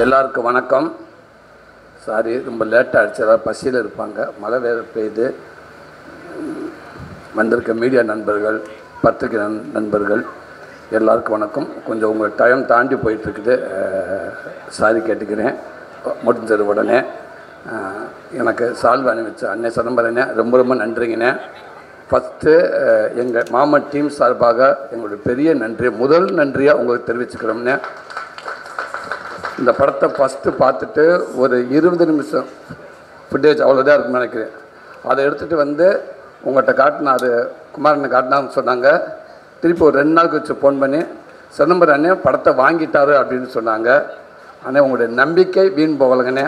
எல்லாருக்கும் வணக்கம். சாரி, ரொம்ப லேட்டாக ஆகிடுச்சு. எல்லோரும் பசியில் இருப்பாங்க. மழை வேறு பெய்யுது. வந்திருக்க மீடியா நண்பர்கள், பத்திரிகை நண்பர்கள் எல்லாருக்கும் வணக்கம். கொஞ்சம் உங்கள் டைம் தாண்டி போயிட்டுருக்குது, சாரி கேட்டுக்கிறேன். முடிஞ்சது உடனே எனக்கு சால்வை அணிவிச்ச அன்னை சிதம்பரனே ரொம்ப ரொம்ப நன்றிங்கண்ணே. ஃபஸ்ட்டு எங்கள் மாமா டீம் சார்பாக எங்களுடைய பெரிய நன்றி, முதல் நன்றியாக உங்களுக்கு தெரிவிச்சுக்கிறோம்னே. இந்த படத்தை ஃபஸ்ட்டு பார்த்துட்டு ஒரு 20 நிமிஷம் ஃபுட்டேஜ் அவ்வளோதான் இருக்குன்னு நினைக்கிறேன். அதை எடுத்துகிட்டு வந்து உங்கள்கிட்ட காட்டினா, அது குமாரனை காட்டினான்னு சொன்னாங்க. திருப்பி ஒரு 2 நாள் கழிச்சு ஃபோன் பண்ணி சிதம்பரம் அண்ணே படத்தை வாங்கிட்டாரு அப்படின்னு சொன்னாங்க. ஆனால் உங்களுடைய நம்பிக்கை வீண் போகலைங்கண்ணே.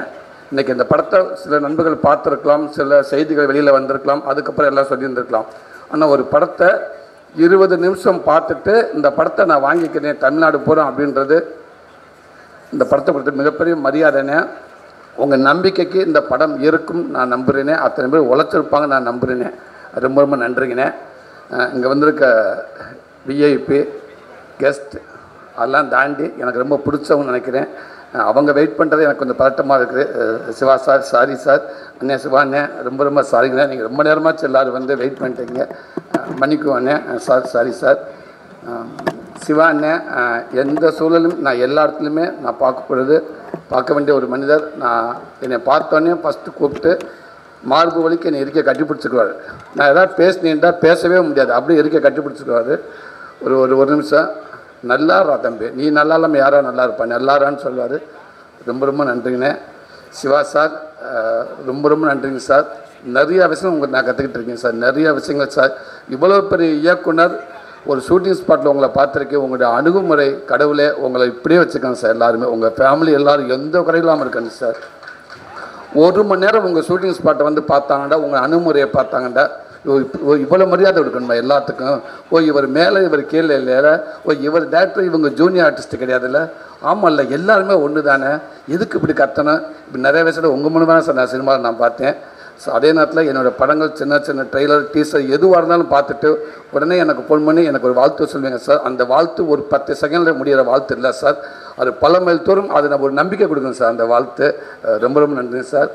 இன்றைக்கி இந்த படத்தை சில நண்பர்கள் பார்த்துருக்கலாம், சில செய்திகள் வெளியில் வந்திருக்கலாம், அதுக்கப்புறம் எல்லாம் சொல்லியிருந்துருக்கலாம். ஆனால் ஒரு படத்தை 20 நிமிஷம் பார்த்துட்டு இந்த படத்தை நான் வாங்கிக்கிறேன், தமிழ்நாடு போகிறோம் அப்படின்றது இந்த படத்தை பொறுத்த மிகப்பெரிய மரியாதைனே. உங்கள் நம்பிக்கைக்கு இந்த படம் இருக்கும் நான் நம்புகிறேனே. அத்தனை பேர் உழைச்சிருப்பாங்க நான் நம்புகிறேனே. ரொம்ப ரொம்ப நன்றிங்கண்ணே. இங்கே வந்திருக்க விஐபி கெஸ்ட் அதெல்லாம் தாண்டி எனக்கு ரொம்ப பிடிச்சவங்க நினைக்கிறேன். அவங்க வெயிட் பண்ணுறது எனக்கு கொஞ்சம் பதட்டமாக இருக்குது. சிவா சார் சாரி சார், அண்ணே சிவா அண்ணே ரொம்ப ரொம்ப சாரிங்கண்ணே. நீங்கள் ரொம்ப நேரமாச்சு எல்லோரும் வந்து வெயிட் பண்ணிட்டீங்க, மன்னிக்குவாண்ணே சார். Sorry sir. சிவா அண்ணே எந்த சூழலும் நான் எல்லா இடத்துலையுமே நான் பார்க்க வேண்டிய ஒரு மனிதர். நான் என்னை பார்த்தோன்னே ஃபஸ்ட்டு கூப்பிட்டு மார்பு வலிக்கு என்னை இருக்க கட்டி பிடிச்சிக்குவார். நான் எதாவது பேசினேன்டா பேசவே முடியாது, அப்படியே இருக்க கட்டி பிடிச்சிக்குவார். ஒரு நிமிஷம் நல்லாரா தம்பி, நீ நல்லா இல்லாமல் யாரா நல்லா இருப்பான், நல்லாரான்னு சொல்லுவார். ரொம்ப ரொம்ப நன்றிங்கண்ணே. சிவா சார் ரொம்ப ரொம்ப நன்றிங்க சார். நிறையா விஷயம் உங்களுக்கு நான் கற்றுக்கிட்டு இருக்கேன் சார், நிறையா விஷயங்கள் சார். இவ்வளோ பெரிய இயக்குனர் ஒரு ஷூட்டிங் ஸ்பாட்டில் உங்களை பார்த்துருக்கேன். உங்களுடைய அணுகுமுறை கடவுளே உங்களை இப்படியே வச்சுக்கோங்க சார். எல்லாருமே உங்கள் ஃபேமிலி எல்லோரும் எந்த குறையில்லாமல் இருக்காங்க சார். 1 மணி நேரம் உங்கள் ஷூட்டிங் ஸ்பாட்டை வந்து பார்த்தாங்கண்டா, உங்கள் அணுகுமுறையை பார்த்தாங்கண்டா, இவ்வளோ மரியாதை கொடுக்கணுமா எல்லாத்துக்கும். இவர் மேலே இவர் கீழே இல்லை, இவர் டேரக்டர் இவங்க ஜூனியர் ஆர்டிஸ்ட் கிடையாதுல்ல. ஆமாம் இல்லை, எல்லாருமே ஒன்று தானே, எதுக்கு இப்படி கத்தணும். இப்படி நிறைய விஷயம் உங்கள் மூலமாக தான் சார் நான் சினிமாவில் நான் பார்த்தேன். ஸோ அதே நேரத்தில் என்னோடய படங்கள் சின்ன சின்ன ட்ரெய்லர் டீசர் எதுவாக இருந்தாலும் பார்த்துட்டு உடனே எனக்கு ஃபோன் பண்ணி எனக்கு ஒரு வாழ்த்து சொல்லுவீங்க சார். அந்த வாழ்த்து ஒரு 10 செகண்டில் முடிகிற வாழ்த்து இல்லை சார், அது பல மைல் தோறும் அது நம்ம ஒரு நம்பிக்கை கொடுக்கணும் சார். அந்த வாழ்த்து ரொம்ப ரொம்ப நன்றி சார்.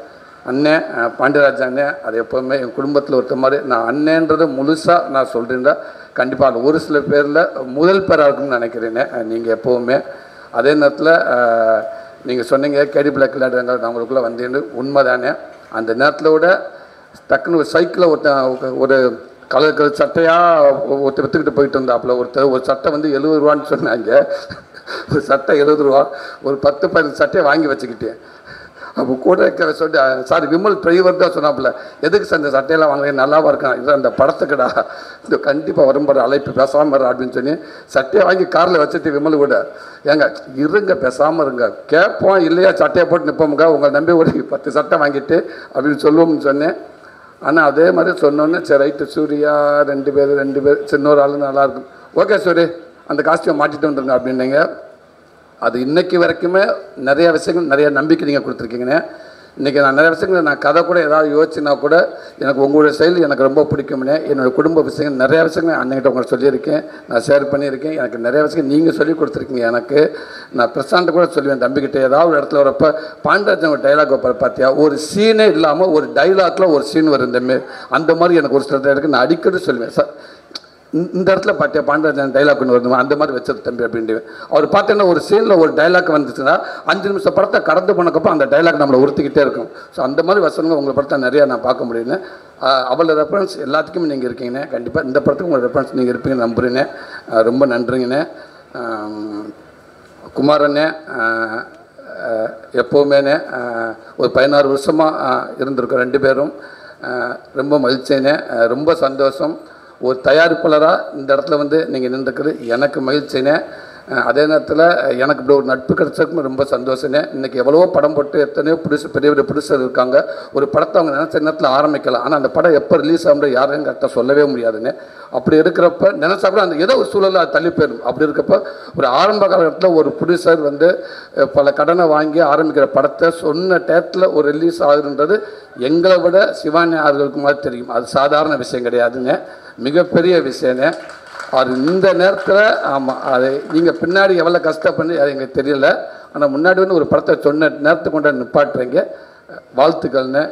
அண்ணே பாண்டியராஜ் அண்ணே, அது எப்போவுமே என் குடும்பத்தில் ஒருத்த மாதிரி. நான் அண்ணேன்றதை முழுசாக நான் சொல்கிறேன்டா, கண்டிப்பாக அது ஒரு சில பேரில் முதல் பேராக இருக்குன்னு நினைக்கிறேனே நீங்கள் எப்போவுமே. அதே நேரத்தில் நீங்கள் சொன்னீங்க கேடி பிளாக் விளையாடுறாங்க நான் உங்களுக்குள்ளே வந்தேன்னு, உண்மை தானே. அந்த நேரத்தில் விட டக்குன்னு ஒரு சைக்கிளில் ஒரு கலர் சட்டையாக விற்றுக்கிட்டு போயிட்டு இருந்தாப்புல ஒரு சட்டை வந்து 70 ரூபான்னு சொன்னாங்க. ஒரு சட்டை 70 ரூபா, ஒரு 10-15 சட்டையை வாங்கி வச்சுக்கிட்டேன். அப்போ கூட இருக்க சொல்லி சார் விமல் டிரைவர் தான் சொன்னாப்புல, எதுக்கு சார் இந்த சட்டையெல்லாம் வாங்குறேன், நல்லாவா இருக்கான், இல்லை அந்த படத்துக்குடா, இந்த கண்டிப்பாக வரும்போது அழைப்பு பேசாமல் இரு அப்படின்னு சொல்லி சட்டையை வாங்கி காரில் வச்சுட்டு விமல் கூட, ஏங்க இருங்க பேசாமல் இருங்க, கேட்போம் இல்லையா சட்டையை போட்டு நிற்போமுங்க, உங்களை நம்பி ஒரு 10 சட்டை வாங்கிட்டு அப்படின்னு சொல்லுவோம்னு சொன்னேன். ஆனால் அதே மாதிரி சொன்னோன்னே சரி ரைட்டு சூர்யா 2 பேர் சின்னொரு ஆள் நல்லாயிருக்கும், ஓகே சூரி அந்த காஸ்டியூம் மாட்டிட்டு வந்துருங்க அப்படின்னீங்க. அது இன்றைக்கி வரைக்குமே நிறைய விஷயங்கள் நிறைய நம்பிக்கை நீங்கள் கொடுத்துருக்கீங்கண்ணே. இன்றைக்கி நான் நிறைய விஷயங்கள் நான் கதை கூட ஏதாவது யோசிச்சுனா கூட எனக்கு உங்களுடைய செயல் எனக்கு ரொம்ப பிடிக்கும்னே. என்னோடய குடும்ப விஷயங்கள் நிறையா விஷயங்கள் அன்னைக்கிட்ட உங்களுக்கு சொல்லியிருக்கேன், நான் ஷேர் பண்ணியிருக்கேன். எனக்கு நிறைய விஷயம் நீங்கள் சொல்லி கொடுத்துருக்கீங்க. எனக்கு நான் பிரசாந்த் கூட சொல்லுவேன் தம்பிக்கிட்ட, ஏதாவது ஒரு இடத்துல வரப்போ பாண்டராஜன் ஒரு டைலாக் வைப்பார் பார்த்தியா, ஒரு சீனே இல்லாமல் ஒரு டைலாக்ல ஒரு சீன் வரும் இந்த அந்த மாதிரி எனக்கு ஒரு சில இடத்துக்கு நான் அடிக்கடி சொல்லுவேன் சார், இந்த இடத்துல பார்த்தியா பாண்டராஜன் டைலாக் ஒன்று வருது அந்த மாதிரி வச்சது தம்பி அப்படின்ட்டு. அவர் பார்த்தீங்கன்னா ஒரு சீனில் ஒரு டைலாக் வந்துச்சுன்னா 5 நிமிஷம் படத்தை கடந்து போனக்கப்போ அந்த டைலாக் நம்மளை உறுத்திக்கிட்டே இருக்கும். ஸோ அந்த மாதிரி வசனங்கள் உங்களை படத்தை நிறையா நான் பார்க்க முடியுங்க. அவளோட ரெஃபரன்ஸ் எல்லாத்துக்குமே நீங்கள் இருக்கீங்கண்ணே. கண்டிப்பாக இந்த படத்துக்கு உங்களோட ரெஃபரன்ஸ் நீங்கள் இருப்பீங்கன்னு நம்புறேண்ணே. ரொம்ப நன்றிங்கண்ணே. குமாரண்ணே எப்போவுமேண்ணே ஒரு 16 வருஷமாக இருந்திருக்கோம் 2 பேரும். ரொம்ப மகிழ்ச்சினே, ரொம்ப சந்தோஷம். ஒரு தயாரிப்பாளராக இந்த இடத்துல வந்து நீங்கள் நின்றுக்கிறது எனக்கு மகிழ்ச்சினே. அதே நேரத்தில் எனக்கு இப்படி ஒரு நட்பு கிடைச்சதுக்கும் ரொம்ப சந்தோஷனே. இன்றைக்கி எவ்வளவோ படம் போட்டு எத்தனையோ பெரிய ப்ரொடியூசர் இருக்காங்க. ஒரு படத்தை அவங்க நினச்ச நேரத்தில் ஆரம்பிக்கலாம், ஆனால் அந்த படம் எப்போ ரிலீஸ் ஆகும்போது யாரையும் கரெக்டாக சொல்லவே முடியாதுன்னு. அப்படி இருக்கிறப்ப நினச்சா கூட அந்த ஏதோ ஒரு சூழலில் அது தள்ளி போயிடும். அப்படி இருக்கப்போ ஒரு ஆரம்ப காலகட்டத்தில் ஒரு ப்ரொடியூசர் வந்து பல கடனை வாங்கி ஆரம்பிக்கிற படத்தை சொன்ன டேட்டில் ஒரு ரிலீஸ் ஆகுதுன்றது எங்களை விட சிவானி அவர்களுக்கு மாதிரி தெரியும். அது சாதாரண விஷயம் கிடையாதுங்க, மிகப்பெரிய விஷயங்க. அது இந்த நேரத்தில் ஆமாம், அது நீங்கள் பின்னாடி எவ்வளோ கஷ்டப்பட்டு அது எங்களுக்கு தெரியல. ஆனால் முன்னாடி வந்து ஒரு படத்தை சொன்ன நேரத்துக்கு கொண்டு நிப்பாட்டுறீங்க. வாழ்த்துக்கள்னு.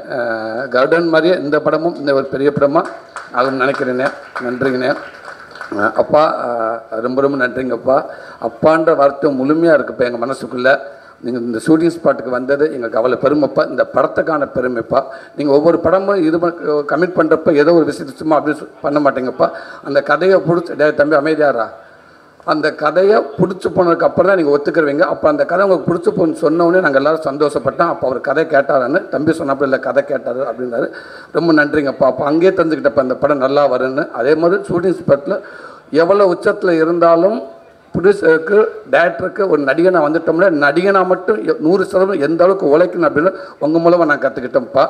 கருடன் மாதிரியே இந்த படமும் இந்த ஒரு பெரிய படமாக நான் நினைக்கிறேனே. நன்றிங்கண்ணே. அப்பா ரொம்ப ரொம்ப நன்றிங்கப்பா. அப்பான்ற வார்த்தை முழுமையாக இருக்குப்பா எங்கள் மனசுக்குள்ளே. நீங்கள் இந்த ஷூட்டிங் ஸ்பாட்டுக்கு வந்தது எங்களுக்கு அவ்வளோ பெருமைப்பா. இந்த படத்துக்கான பெருமைப்பா. நீங்கள் ஒவ்வொரு படமும் இது கமிட் பண்ணுறப்ப ஏதோ ஒரு விஷயத்தை சும்மா அப்படி பண்ண மாட்டேங்கப்பா. அந்த கதையை பிடிச்சி தம்பி அமைதியாரா, அந்த கதையை பிடிச்சி போனதுக்கு அப்புறம் தான் நீங்கள் ஒத்துக்கிறவங்க. அப்போ அந்த கதை உங்களுக்கு பிடிச்சி போன்னு சொன்னோடனே நாங்கள் எல்லோரும் சந்தோஷப்பட்டோம். அப்போ அவர் கதை கேட்டாரான்னு தம்பி சொன்னப்போ இல்லை கதை கேட்டார் அப்படின்னாரு. ரொம்ப நன்றிங்கப்பா. அப்போ அங்கேயே தெரிஞ்சுக்கிட்டப்ப அந்த படம் நல்லா வரும்னு. அதே மாதிரி ஷூட்டிங் ஸ்பாட்டில் எவ்வளோ உச்சத்தில் இருந்தாலும் ப்ரொடியூசருக்கு டைரக்டருக்கு ஒரு நடிகனாக வந்துட்டோம்னா நடிகனாக மட்டும் 100% எந்த அளவுக்கு உழைக்கணும் அப்படின்னு உங்கள் மூலமாக நான் கற்றுக்கிட்டேன்ப்பா.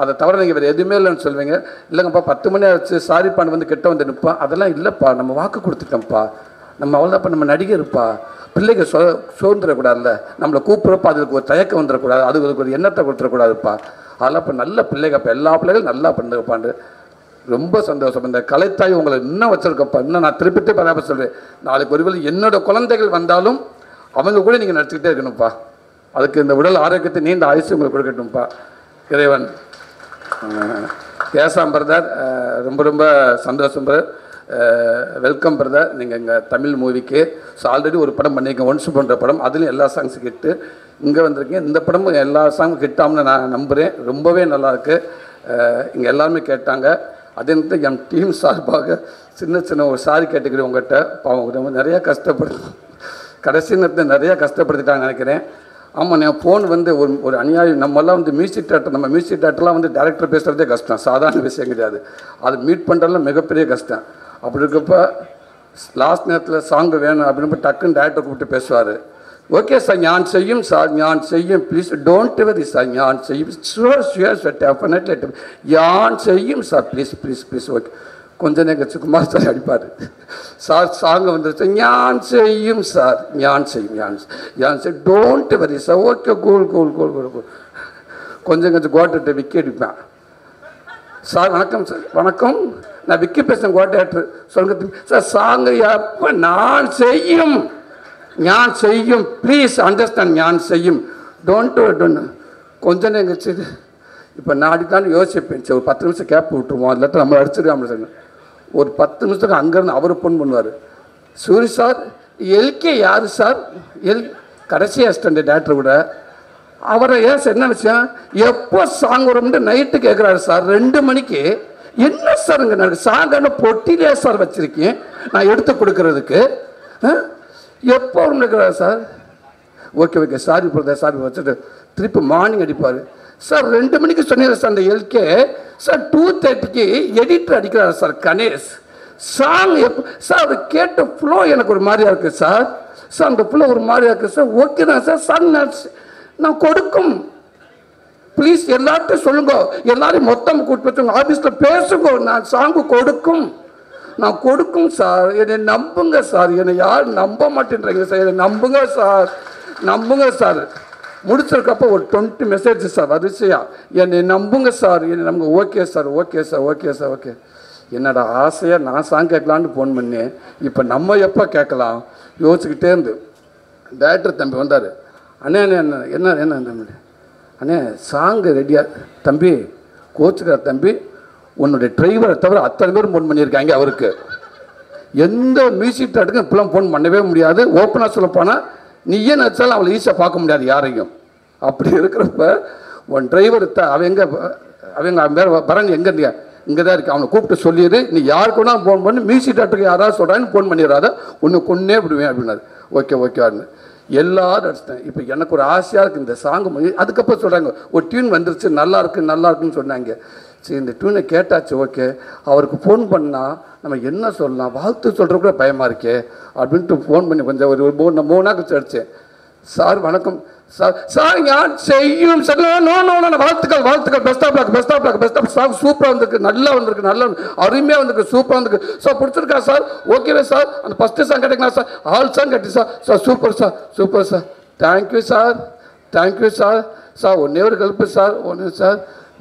அதை தவிர நீங்கள் வேறு எதுவுமே இல்லைன்னு சொல்லுவீங்க. இல்லைங்கப்பா 10 மணி ஆச்சு சாரிப்பான் வந்து கிட்ட வந்து நிற்பா. அதெல்லாம் இல்லைப்பா, நம்ம வாக்கு கொடுத்துட்டோம்ப்பா, நம்ம அவ்வளோதாப்பா, நம்ம நடிகர்ப்பா. பிள்ளைங்க சோர்ந்துடக்கூடாதுல்ல, நம்மளை கூப்பிட்றப்ப அதுக்கு ஒரு தயக்கம் வந்துடக்கூடாது, அதுக்கு ஒரு எண்ணத்தை கொடுத்துடக்கூடாதுப்பா. அதெல்லாம் இப்போ நல்ல பிள்ளைங்கப்பா, எல்லா பிள்ளைகளும் நல்லா பண்ணுங்கப்பாண்டு ரொம்ப சந்தோஷம். இந்த கலைத்தாய் உங்களை இன்னும் வச்சுருக்கப்பா. இன்னும் நான் திருப்பிட்டு பராமரி சொல்கிறேன். நாளைக்கு ஒருவேளை என்னோட குழந்தைகள் வந்தாலும் அவங்க கூட நீங்கள் நடிச்சுக்கிட்டே இருக்கணும்ப்பா. அதுக்கு இந்த உடல் ஆரோக்கியத்தை நீண்ட ஆயுசு உங்களுக்கு கொடுக்கட்டும்ப்பா இறைவன். கேசாம் பிரதர் ரொம்ப ரொம்ப சந்தோஷம் பிரதர். Welcome brother. நீங்கள் எங்கள் தமிழ் மூவிக்கு ஆல்ரெடி ஒரு படம் பண்ணியிருக்கேன், ஒன்ஸ் பண்ணுற படம். அதுலேயும் எல்லா சாங்ஸும் கிட்டு இங்கே வந்திருக்கேன். இந்த படமும் எல்லா சாங்கும் கிட்டாம்னு நான் நம்புகிறேன். ரொம்பவே நல்லாயிருக்கு. இங்கே எல்லாருமே கேட்டாங்க. அதே நேரத்தில் என் டீம் சார்பாக சின்ன ஒரு சாரி கேட்டுக்கிறேன் உங்கள்கிட்ட. அவங்க நிறையா கடைசி நேரத்தில் நிறையா கஷ்டப்படுத்திட்டாங்க நினைக்கிறேன். ஆமாம், நான் ஃபோன் வந்து ஒரு அநியாயம். நம்மெல்லாம் வந்து மியூசிக் டேரக்டர்லாம் வந்து டேரக்டர் பேசுகிறதே கஷ்டம், சாதாரண விஷயம் கிடையாது. அது மீட் பண்ணுறதுலாம் மிகப்பெரிய கஷ்டம். அப்படி இருக்கப்போ லாஸ்ட் நேரத்தில் சாங்கு வேணும் அப்படின்னு டக்குன்னு டேரக்டர் கூப்பிட்டு பேசுவார். ஓகே சார், ஞான் செய்யும் சார், ஞான் செய்யும், ப்ளீஸ் டோன்ட் வெரி சார், ஞான் செய்யும், ஷுவர் சார், டெஃபினெட்லி ஞான் செய்யும் சார், ப்ளீஸ் ஓகே. கொஞ்சம் நேரம் கழிச்சு குமார் சார் அடிப்பார். சார் சாங் வந்துருச்சு, ஞான் செய்யும் சார், ஞான் செய்யும் don't worry sir, okay cool. கொஞ்சம் கோட்டை விக்கி அடிப்பேன். சார் வணக்கம் சார். வணக்கம், நான் விக்கி பேசுகிறேன், கோட்டை சொல்லுங்க சார். சாங் எப்போ நான் செய்யும், ஞான் செய்யும், ப்ளீஸ் அண்டர்ஸ்டாண்ட், ஞான் செய்யும், டோன்ட் கொஞ்சம் நேரம் கழிச்சு இப்போ நான் அடிக்கலான்னு யோசிப்பேன். சரி ஒரு 10 நிமிஷம் கேப் விட்டுருவோம், இல்லாட்ட நம்மளை அடிச்சிருக்காமல் சார். ஒரு 10 நிமிஷத்துக்கு அங்கேருந்து அவர் ஃபோன் பண்ணுவார். சூரி சார், எல்கே யார் சார்? கடைசி அசிஸ்டண்ட் டேரக்டர் கூட அவரை ஏன் சார் என்ன விஷயம், எப்போ சாங் வரும்னு நைட்டு கேட்குறாரு சார் 2 மணிக்கு. என்ன சார் இங்கே எனக்கு சாங்கான பொட்டிலே சார் வச்சுருக்கேன் நான் எடுத்து கொடுக்கறதுக்கு, எப்போ இருக்கிறார் sir? Okay sorry brother, sorry வச்சுட்டு திருப்பி மார்னிங் அடிப்பார். சார் 2 மணிக்கு சொன்னீங்க சார் அந்த எல்கே சார், 2:30க்கு எடிட்டர் அடிக்கிறார் சார் கணேஷ். சாங் எப்போ சார்? அவர் கேட்ட ஃப்ளோ எனக்கு ஒரு மாதிரியா இருக்குது சார். அந்த ஃப்ளோ ஒரு மாதிரியா இருக்குது சார். ஓகே தான் சார், நான் கொடுக்கும், ப்ளீஸ் எல்லார்ட்டும் சொல்லுங்க, எல்லாரையும் மொத்தம் கூப்பிட்டு வச்சுங்க, ஆஃபீஸில் பேசுங்க, நான் சாங்கு கொடுக்கும், நான் கொடுக்கும் சார், என்னை நம்புங்க சார். என்னை யாரும் நம்ப மாட்டேன்றீங்க சார், என்னை நம்புங்க சார். முடிச்சிருக்கப்போ ஒரு 20 மெசேஜ் சார் வரிசையா, என்னை நம்புங்க சார், என்னை நம்புங்க. ஓகே. என்னோட ஆசையாக நான் சாங் கேட்கலான்னு ஃபோன் பண்ணேன். இப்போ நம்ம எப்போ கேட்கலாம் யோசிச்சுக்கிட்டே இருந்து டேரக்டர் தம்பி வந்தார். அண்ணே என்ன தம்பி, அண்ணே சாங்கு ரெடியா தம்பி, கோச்சுக்கிற தம்பி, உன்னுடைய டிரைவரை தவிர அத்தனை பேரும் ஃபோன் பண்ணியிருக்காங்க. அவருக்கு எந்த மியூசிக் டேரக்டருக்கும் இப்பெல்லாம் ஃபோன் பண்ணவே முடியாது. ஓப்பனாக சொல்ல போனால் நீயே நினச்சாலும் அவளை ஈஸியாக பார்க்க முடியாது யாரையும். அப்படி இருக்கிறப்ப உன் டிரைவர் அவங்க பேர் பரங்க எங்கே இருந்தியா, இங்கே தான் இருக்கு, அவனை கூப்பிட்டு சொல்லிடு, நீ யாருக்கு வேணா ஃபோன் பண்ணி மியூசிக் டேரக்டருக்கு யாராவது சொல்கிறான்னு ஃபோன் பண்ணிடுறாத, ஒன்று கொன்னே விடுவேன் அப்படின்னாரு. ஓகேன்னு எல்லாரும் அடிச்சிட்டேன். இப்போ எனக்கு ஒரு ஆசையாக இருக்குது இந்த சாங்கு. அதுக்கப்புறம் சொல்கிறாங்க ஒரு டியூன் வந்துருச்சு, நல்லா இருக்குன்னு சொன்னாங்க. சரி இந்த டியூனை கேட்டாச்சு, ஓகே. அவருக்கு ஃபோன் பண்ணால் நம்ம என்ன சொல்லலாம், வாழ்த்து சொல்கிற கூட பயமாக இருக்கே அப்படின்ட்டு ஃபோன் பண்ணி கொஞ்சம் ஒரு 3 நாள் கழிச்சு அடித்தேன். சார் வணக்கம் சார், ஞான் செய்யும் சார். வாழ்த்துக்கள் பெஸ்ட் ஆஃப் சாங் சூப்பராக வந்திருக்கு, நல்லா அருமையாக வந்திருக்கு, சூப்பராக வந்திருக்கு சார். பிடிச்சிருக்கா சார்? ஓகேவே சார். அந்த ஃபஸ்ட்டு சாங் கேட்டிங்களா சார்? ஆல் சாங் கேட்டி sir. Super sir. Thank you sir. ஒன்றே ஒரு ஹெல்ப்பு சார்,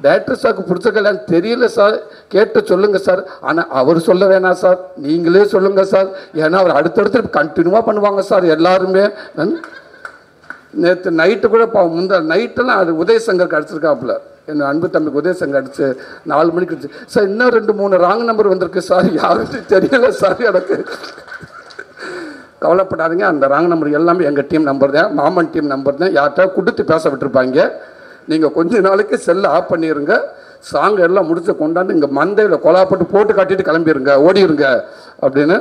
டைரக்டர் சாருக்கு பிடிச்ச கல்யாணம் தெரியல சார், கேட்டு சொல்லுங்கள் சார். ஆனால் அவர் சொல்ல வேணாம் சார், நீங்களே சொல்லுங்கள் சார். ஏன்னா அவர் அடுத்தடுத்து கண்டினியூவாக பண்ணுவாங்க சார் எல்லாருமே. நேற்று நைட்டு கூட முந்த நைட்டெல்லாம் அது உதயசங்கருக்கு அடிச்சிருக்காப்புல, என் அன்பு தம்பிக்கு உதயசங்கர் அடிச்சு 4 மணிக்கு அடிச்சு சார். இன்னும் 2-3 ராங் நம்பர் வந்திருக்கு சார், யாருன்னு தெரியல சார் எனக்கு. கவலைப்படாதீங்க, அந்த ராங் நம்பர் எல்லாமே எங்கள் டீம் நம்பர் தான், மாமன் டீம் நம்பர் தான். யார்கிட்ட கொடுத்து பேச விட்டுருப்பாங்க. நீங்கள் கொஞ்ச நாளைக்கு செல்லை ஆஃப் பண்ணிடுங்க, சாங் எல்லாம் முடிச்சு கொண்டாந்து இங்கே மந்தையில் கொலாப்பட்டு போட்டு காட்டிட்டு கிளம்பிடுங்க, ஓடிடுங்க அப்படின்னு.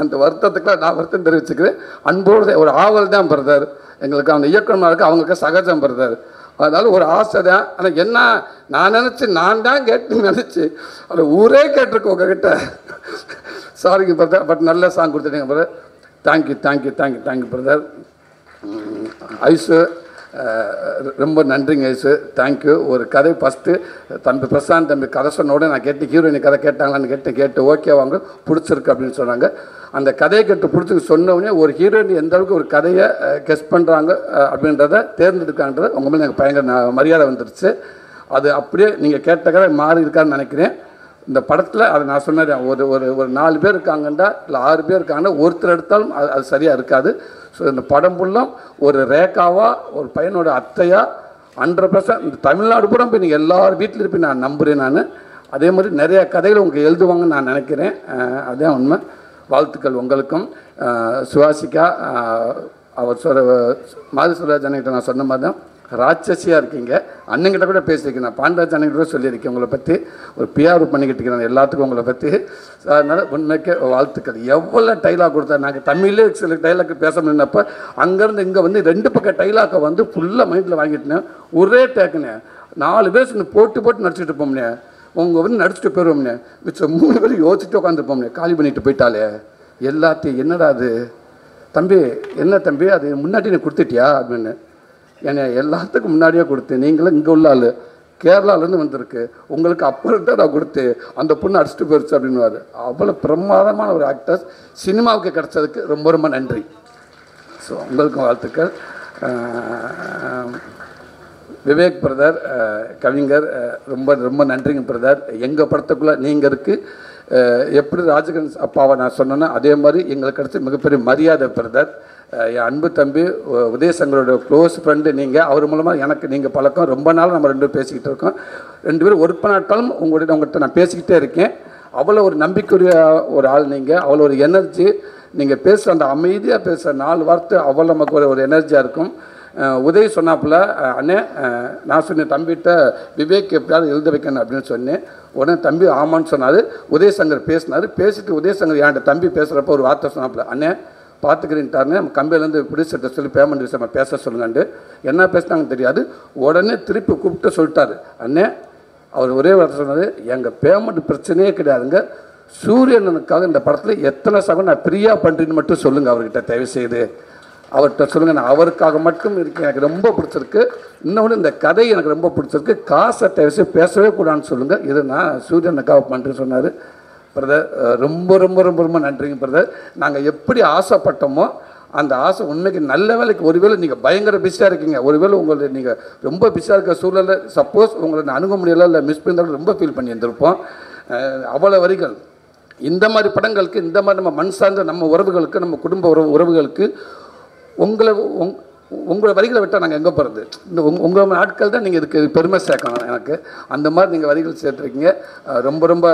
அந்த வருத்தத்துக்குலாம் நான் வருத்தம் தெரிவிச்சுக்கிறேன். அன்போடு ஒரு ஆவல் தான் பிரதர் எங்களுக்கு, அந்த இயக்குனருக்கு அவங்களுக்கு சகஜம் பிரதர். அதனால ஒரு ஆசை தான். ஆனால் என்ன நான் நினச்சி நான் தான் கேட்டு நினச்சி அது ஊரே கேட்டிருக்கு உங்ககிட்ட. சாரிங்க பிரதர், பட் நல்ல சாங் கொடுத்துட்டீங்க பிரதர். Thank you thank you thank you thank you brother. ஐசு ரொம்ப நன்றிங்க ஐசு, தேங்க்யூ. ஒரு கதை ஃபஸ்ட்டு தம்பி பிரசாந்த் தம்பி கதை சொன்னோட நான் கேட்டு ஹீரோயினி கதை கேட்டாங்களான்னு கேட்டு ஓகே வாங்க பிடிச்சிருக்கு அப்படின்னு சொன்னாங்க. அந்த கதையை கேட்டு பிடிச்சி சொன்னோடனே ஒரு ஹீரோயின் எந்த அளவுக்கு ஒரு கதையை கெஸ்ட் பண்ணுறாங்க அப்படின்றத தேர்ந்தெடுக்கான்றது உங்கள் மேலே எனக்கு பயங்கர மரியாதை வந்துடுச்சு. அது அப்படியே நீங்கள் கேட்ட கதை மாறி இருக்கான்னு நினைக்கிறேன். இந்த படத்தில் அதை நான் சொன்னேன், ஒரு ஒரு ஒரு 4 பேர் இருக்காங்கண்டா இல்லை 6 பேர் இருக்காங்கன்னா ஒருத்தர் எடுத்தாலும் அது சரியாக இருக்காது. ஸோ இந்த படம் ஃபுல்லும் ஒரு ரேகாவா ஒரு பையனோட அத்தையா 100% இந்த தமிழ்நாடு கூட போய் நீங்கள் எல்லார் வீட்டில் இருப்பேன் நான் நம்புகிறேன். நான் அதே மாதிரி நிறைய கதைகள் உங்களுக்கு எழுதுவாங்கன்னு நான் நினைக்கிறேன். அதே உண்மை. வாழ்த்துக்கள் உங்களுக்கும். சுவாசிகா அவர் மாதசுராஜ் அண்ணங்கிட்ட நான் சொன்ன மாதிரி தான் ராட்சசியாக இருக்கீங்க. அண்ணங்கிட்ட கூட பேசியிருக்கேன், நான் பாண்டராஜ் அண்ணங்கிட்ட கூட சொல்லியிருக்கேன் உங்களை பற்றி, ஒரு பிஆர் பண்ணிக்கிட்டு இருக்கிறேன் எல்லாத்துக்கும் உங்களை பற்றி. அதனால் உண்மைக்கு வாழ்த்துக்கள். எவ்வளோ டைலாக் கொடுத்தா, நாங்கள் தமிழ்லே சில டைலாக் பேச முடியினப்போ அங்கேருந்து இங்கே வந்து 2 பக்கம் டைலாக்கை வந்து ஃபுல்லாக மைண்டில் வாங்கிட்டேன். ஒரே டேக்குண்ணே 4 பேர் போட்டு நடிச்சுட்டு இருப்போம்னே, உங்கள் வந்து நடிச்சுட்டு போயிடுவோம்னே, மிச்சம் 3 பேர் யோசிச்சுட்டு உட்காந்துருப்போம்னே, காலி பண்ணிட்டு போயிட்டாலே எல்லாத்தையும். என்னடா அது தம்பி, என்ன தம்பி அது முன்னாடி நீ கொடுத்துட்டியா அப்படின்னு. ஏன்னா எல்லாத்துக்கும் முன்னாடியே கொடுத்தேன், நீங்களும் இங்கே உள்ள ஆள் கேரளாலேருந்து வந்திருக்கு, உங்களுக்கு அப்புறம் தான் நான் கொடுத்தேன், அந்த பொண்ணு அடிச்சுட்டு போயிடுச்சு அப்படின்னுவார். அவ்வளோ பிரமாதமான ஒரு ஆக்டர்ஸ் சினிமாவுக்கு கிடச்சதுக்கு ரொம்ப ரொம்ப நன்றி. ஸோ உங்களுக்கும் வாழ்த்துக்கள். விவேக் பிரதர் கவிஞர், ரொம்ப ரொம்ப நன்றிங்க பிரதர். எங்கள் படத்துக்குள்ளே நீங்கள் இருக்குது. எப்படி ராஜகன் அப்பாவை நான் சொன்னேன்னா அதே மாதிரி எங்களுக்கு கிடச்ச மிகப்பெரிய மரியாதை பிரதர். என் அன்பு தம்பி உதயசங்கரோட க்ளோஸ் ஃப்ரெண்டு நீங்கள், அவர் மூலமாக எனக்கு நீங்கள் பழக்கம். ரொம்ப நாள் நம்ம 2 பேரும் பேசிக்கிட்டு இருக்கோம். 2 பேரும் ஒர்க் பண்ணாட்டாலும் உங்கள்கிட்ட நான் பேசிக்கிட்டே இருக்கேன். அவ்வளோ ஒரு நம்பிக்கையுரிய ஒரு ஆள் நீங்கள், அவ்வளோ ஒரு எனர்ஜி. நீங்கள் பேசுகிற அந்த அமைதியாக பேசுகிற 4 வார்த்தை அவ்வளோ நமக்கு ஒரு எனர்ஜியாக இருக்கும். உதய் சொன்னாப்புல, அண்ணே நான் சொன்னேன் தம்பிகிட்ட விவேக் எப்படியாவது எழுத வைக்கணும் அப்படின்னு சொன்னேன். உடனே தம்பி ஆமான்னு சொன்னார். உதயசங்கர் பேசினார். பேசிட்டு உதயசங்கர் என்கிட்ட தம்பி பேசுகிறப்ப ஒரு வார்த்தை சொன்னாப்புல, அண்ணே பார்த்துக்கிறேன்ட்டாருன்னு நம்ம கம்பெனிலேருந்து ப்ரொடியூசர்கிட்ட சொல்லி பேமெண்ட் விஷயமா பேச சொல்லுங்கண்டு. என்ன பேசினாங்கன்னு தெரியாது. உடனே திருப்பி கூப்பிட்டு சொல்லிட்டாரு, அண்ணே அவர் ஒரே வார்த்தை சொன்னார், எங்கள் பேமெண்ட் பிரச்சனையே கிடையாதுங்க, சூரியனுக்காக இந்த படத்தில் எத்தனை சகம் நான் ஃப்ரீயாக பண்ணுறேன்னு மட்டும் சொல்லுங்கள் அவர்கிட்ட, தயவு செய்து அவர்கிட்ட சொல்லுங்கள், நான் அவருக்காக மட்டும் இருக்கேன், எனக்கு ரொம்ப பிடிச்சிருக்கு. இன்னொன்று இந்த கதை எனக்கு ரொம்ப பிடிச்சிருக்கு, காசை தயவு செய்து பேசவே கூடாதுன்னு சொல்லுங்கள், இது நான் சூரியனுக்காக பண்ணுறேன்னு சொன்னார். பிரதர் ரொம்ப ரொம்ப ரொம்ப ரொம்ப நன்றிங்க பிரதர். நாங்கள் எப்படி ஆசைப்பட்டோமோ அந்த ஆசை உண்மைக்கு நல்ல வேலைக்கு. ஒருவேளை நீங்கள் பயங்கர பிஸியாக இருக்கீங்க, ஒருவேளை உங்களை நீங்கள் ரொம்ப பிஸியாக இருக்க சூழலில் சப்போஸ் உங்களை நான் அணுக முடியலை இல்லை மிஸ் பண்ணியிருந்தாலும் ரொம்ப ஃபீல் பண்ணி இருந்திருப்போம். அவ்வளோ வரிகள் இந்த மாதிரி படங்களுக்கு, இந்த மாதிரி நம்ம மண் சார்ந்த நம்ம உறவுகளுக்கு, நம்ம குடும்ப உறவுகளுக்கு உங்களை வரிகளை விட்டால் நாங்கள் எங்கே போகிறது? இந்த உங்கள் ஆட்கள் தான் நீங்கள் இதுக்கு பெருமை சேர்க்கணும் எனக்கு. அந்த மாதிரி நீங்கள் வரிகள் சேர்த்துருக்கீங்க. ரொம்ப ரொம்ப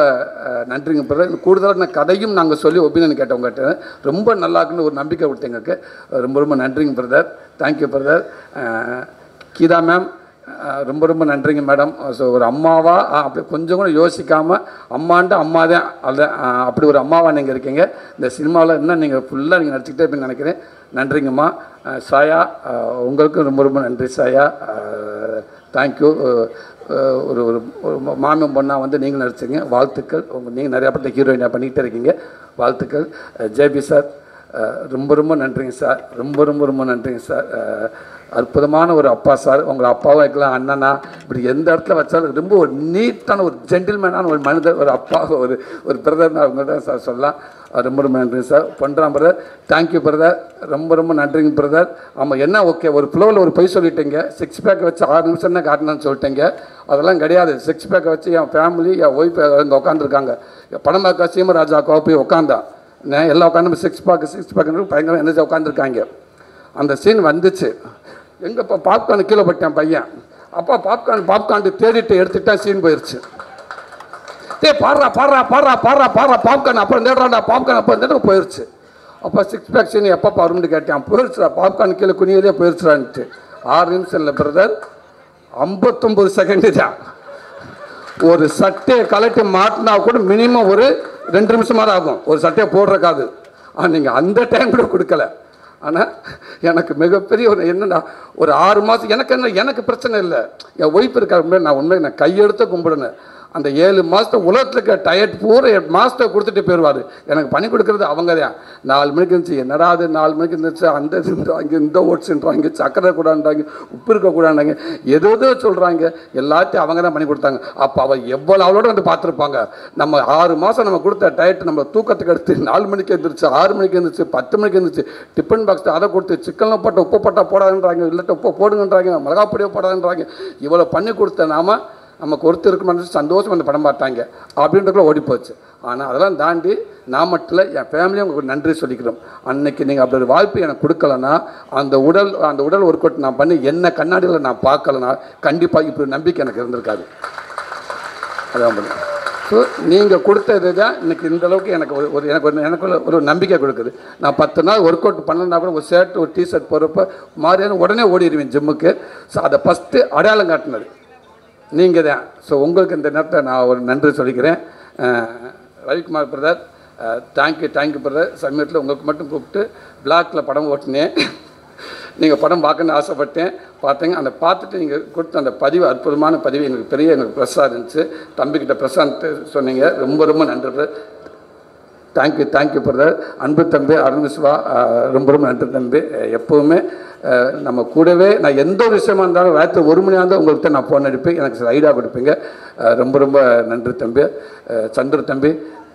நன்றிங்க பிரதர். கூடுதலாக நான் கதையும் நாங்கள் சொல்லி ஒப்பீனியன் கேட்டவங்ககிட்ட ரொம்ப நல்லாக்குன்னு ஒரு நம்பிக்கை கொடுத்தீங்க. ரொம்ப ரொம்ப நன்றிங்க brother. Thank you brother. Geetha ma'am ரொம்ப ரொம்ப நன்றிங்க மேடம். ஸோ ஒரு அம்மாவா அப்படி கொஞ்சம் கூட யோசிக்காமல் அம்மாண்ட அம்மா தான் அல்ல, அப்படி ஒரு அம்மாவாக நீங்கள் இருக்கீங்க. இந்த சினிமாவில் இன்னும் நீங்கள் ஃபுல்லாக நீங்கள் நடிச்சுக்கிட்டே இருப்பீங்கன்னு நினைக்கிறேன். நன்றிங்கம்மா. சாயா உங்களுக்கும் ரொம்ப ரொம்ப நன்றி சாயா. தேங்க்யூ. ஒரு ஒரு மாமன் பொண்ணாக வந்து நீங்கள் நடிச்சிங்க, வாழ்த்துக்கள். நீங்கள் நிறையா பட்ட ஹீரோயினாக பண்ணிக்கிட்டே இருக்கீங்க, வாழ்த்துக்கள். ஜேபி சார் ரொம்ப ரொம்ப நன்றிங்க சார். ரொம்ப ரொம்ப ரொம்ப நன்றிங்க சார். அற்புதமான ஒரு அப்பா சார். உங்களை அப்பாவும் வைக்கலாம், அண்ணனா, இப்படி எந்த இடத்துல வச்சாலும் ரொம்ப ஒரு நீட்டான ஒரு ஜென்டில்மேனான ஒரு மனிதர், ஒரு அப்பா, ஒரு பிரதர்னு அவங்க தான் சார் சொல்லலாம். ரொம்ப ரொம்ப நன்றி சார். பண்ணுறான் பிரதர், தேங்க்யூ பிரதர், ரொம்ப நன்றிங்க பிரதர். ஆமாம், என்ன ஓகே, ஒரு ஃப்ளோவில் ஒரு பொய் சொல்லிட்டீங்க. 6 பேக்கை வச்சு 6 நிமிஷம் தான் காட்டணும்னு சொல்லிட்டீங்க. அதெல்லாம் கிடையாது. 6 பேக்கை வச்சு என் ஃபேமிலி, என் ஒய்ஃப் இங்கே உட்காந்துருக்காங்க. படம் பார்க்க சீமராஜாக்கோ போய் உட்காந்தா எல்லாம் உட்காந்து 6 பேக்கு பயங்கர எனர்ஜி உட்காந்துருக்காங்க. அந்த சீன் வந்துச்சு. எங்கப்பா பாப்கார்னு கீழே போட்டேன் பையன். அப்பா பாப்கார்ன் தேடிட்டு எடுத்துட்டா சீன் போயிடுச்சு. பாடுறா பாப்கார்ன் அப்புறம் தேடுறாண்டா பாப்கார்ன் அப்புறம் தேட போயிடுச்சு. அப்போ 6 பேக் சீன் எப்போ வரும்னு கேட்டேன். போயிடுச்சுடா பாப்கார்ன் கீழே குனியதே போயிடுச்சுடான்ட்டு. 6 நிமிஷம் இல்லை பிரதர், 59 செகண்டு தான். ஒரு சட்டையை கலட்டி மாட்டினா கூட மினிமம் ஒரு 2 நிமிஷமாக ஆகும் ஒரு சட்டையை போடுறக்காது. ஆனால் நீங்கள் அந்த டைம் கூட கொடுக்கல. ஆனால் எனக்கு மிகப்பெரிய ஒரு என்னென்னா, ஒரு 6 மாதம் எனக்கு பிரச்சனை இல்லை. என் ஒய்ஃப் இருக்காரு, நான் உண்மை நான் கையெடுத்து கும்பிடுனேன். அந்த 7 மாதத்தை உலகத்தில் இருக்க டயர்ட் பூரா 8 மாதத்தை கொடுத்துட்டு போயிடுவார். எனக்கு பண்ணி கொடுக்குறது அவங்க தான். 4 மணிக்கு இருந்துச்சு, என்னடா அது 4 மணிக்கு இருந்துச்சு, அந்த இதுன்றாங்க, இந்த ஓட்ஸுன்றாங்க, சக்கரை கூடாண்டாங்க, உப்பு இருக்கக்கூடாண்டாங்க, ஏதோ சொல்கிறாங்க. எல்லாத்தையும் அவங்க தான் பண்ணி கொடுத்தாங்க. அப்போ அவள் எவ்வளோ அவளோட வந்து பார்த்துருப்பாங்க. நம்ம 6 மாதம் நம்ம கொடுத்த டயட் நம்ம தூக்கத்துக்கு எடுத்து 4 மணிக்கு எழுந்திரிச்சு, 6 மணிக்கு எழுந்திரிச்சு, 10 மணிக்கு எழுந்திரிச்சு, டிஃபன் பாக்ஸ் அதை கொடுத்து, சிக்கனில் போட்ட உப்பு போட்டால் போடாதுன்றாங்க, இல்லாட்ட உப்பு போடுங்கன்றாங்க, மிளகாப்பொடியோ போடாதுன்றாங்க. இவ்வளோ பண்ணி கொடுத்த நமக்கு ஒருத்தருக்கு மனசு சந்தோஷம் அந்த படம் பார்த்தாங்க அப்படின்றதுக்குள்ள ஓடி போச்சு. ஆனால் அதெல்லாம் தாண்டி நான் மட்டும் இல்லை, என் ஃபேமிலியும் உங்களுக்கு நன்றி சொல்லிக்கிறோம். அன்னைக்கு நீங்கள் அப்படி ஒரு வாய்ப்பு எனக்கு கொடுக்கலன்னா, அந்த உடல் ஒர்க் அவுட் நான் பண்ணி என்ன கண்ணாடியில் நான் பார்க்கலன்னா கண்டிப்பாக இப்படி நம்பிக்கை எனக்கு இருந்திருக்காது. அதான் பண்ணு. ஸோ நீங்கள் கொடுத்தது தான் இன்றைக்கி இந்தளவுக்கு எனக்கு ஒரு நம்பிக்கை கொடுக்குது. நான் 10 நாள் ஒர்க் அவுட் பண்ணலன்னா கூட ஒரு ஷர்ட் ஒரு டிஷர்ட் போகிறப்ப மாதிரியான உடனே ஓடிடுவேன் ஜிம்முக்கு. ஸோ அதை ஃபஸ்ட்டு அடையாளம் காட்டினது நீங்கள் தான். ஸோ உங்களுக்கு இந்த நேரத்தை நான் ஒரு நன்றி சொல்லிக்கிறேன். Ravikumar brother, thank you brother. சமீபத்தில் உங்களுக்கு மட்டும் கூப்பிட்டு பிளாக்கில் படம் ஓட்டினேன். நீங்கள் படம் பார்க்கணுன்னு ஆசைப்பட்டேன், பார்த்தீங்க. அந்த பார்த்துட்டு நீங்கள் கொடுத்த அந்த பதிவு, அற்புதமான பதிவு, எனக்கு ப்ரெஸ்ஸாக இருந்துச்சு. தம்பிக்கிட்ட ப்ரெஸ்ஸான்ட்டு சொன்னீங்க. ரொம்ப நன்றி பிரதர். Thank you brother. அன்பு தம்பி அரவிந்த் சிவா, ரொம்ப நன்றி தம்பி. எப்போவுமே நம்ம கூடவே நான் எந்த ஒரு விஷயமா இருந்தாலும் ராத்திரி 1 மணியாக இருந்தால் உங்கள்கிட்ட நான் ஃபோன் அடிப்பேன், எனக்கு சில ஐடியா கொடுப்பீங்க. ரொம்ப நன்றி தம்பி. சந்திர தம்பி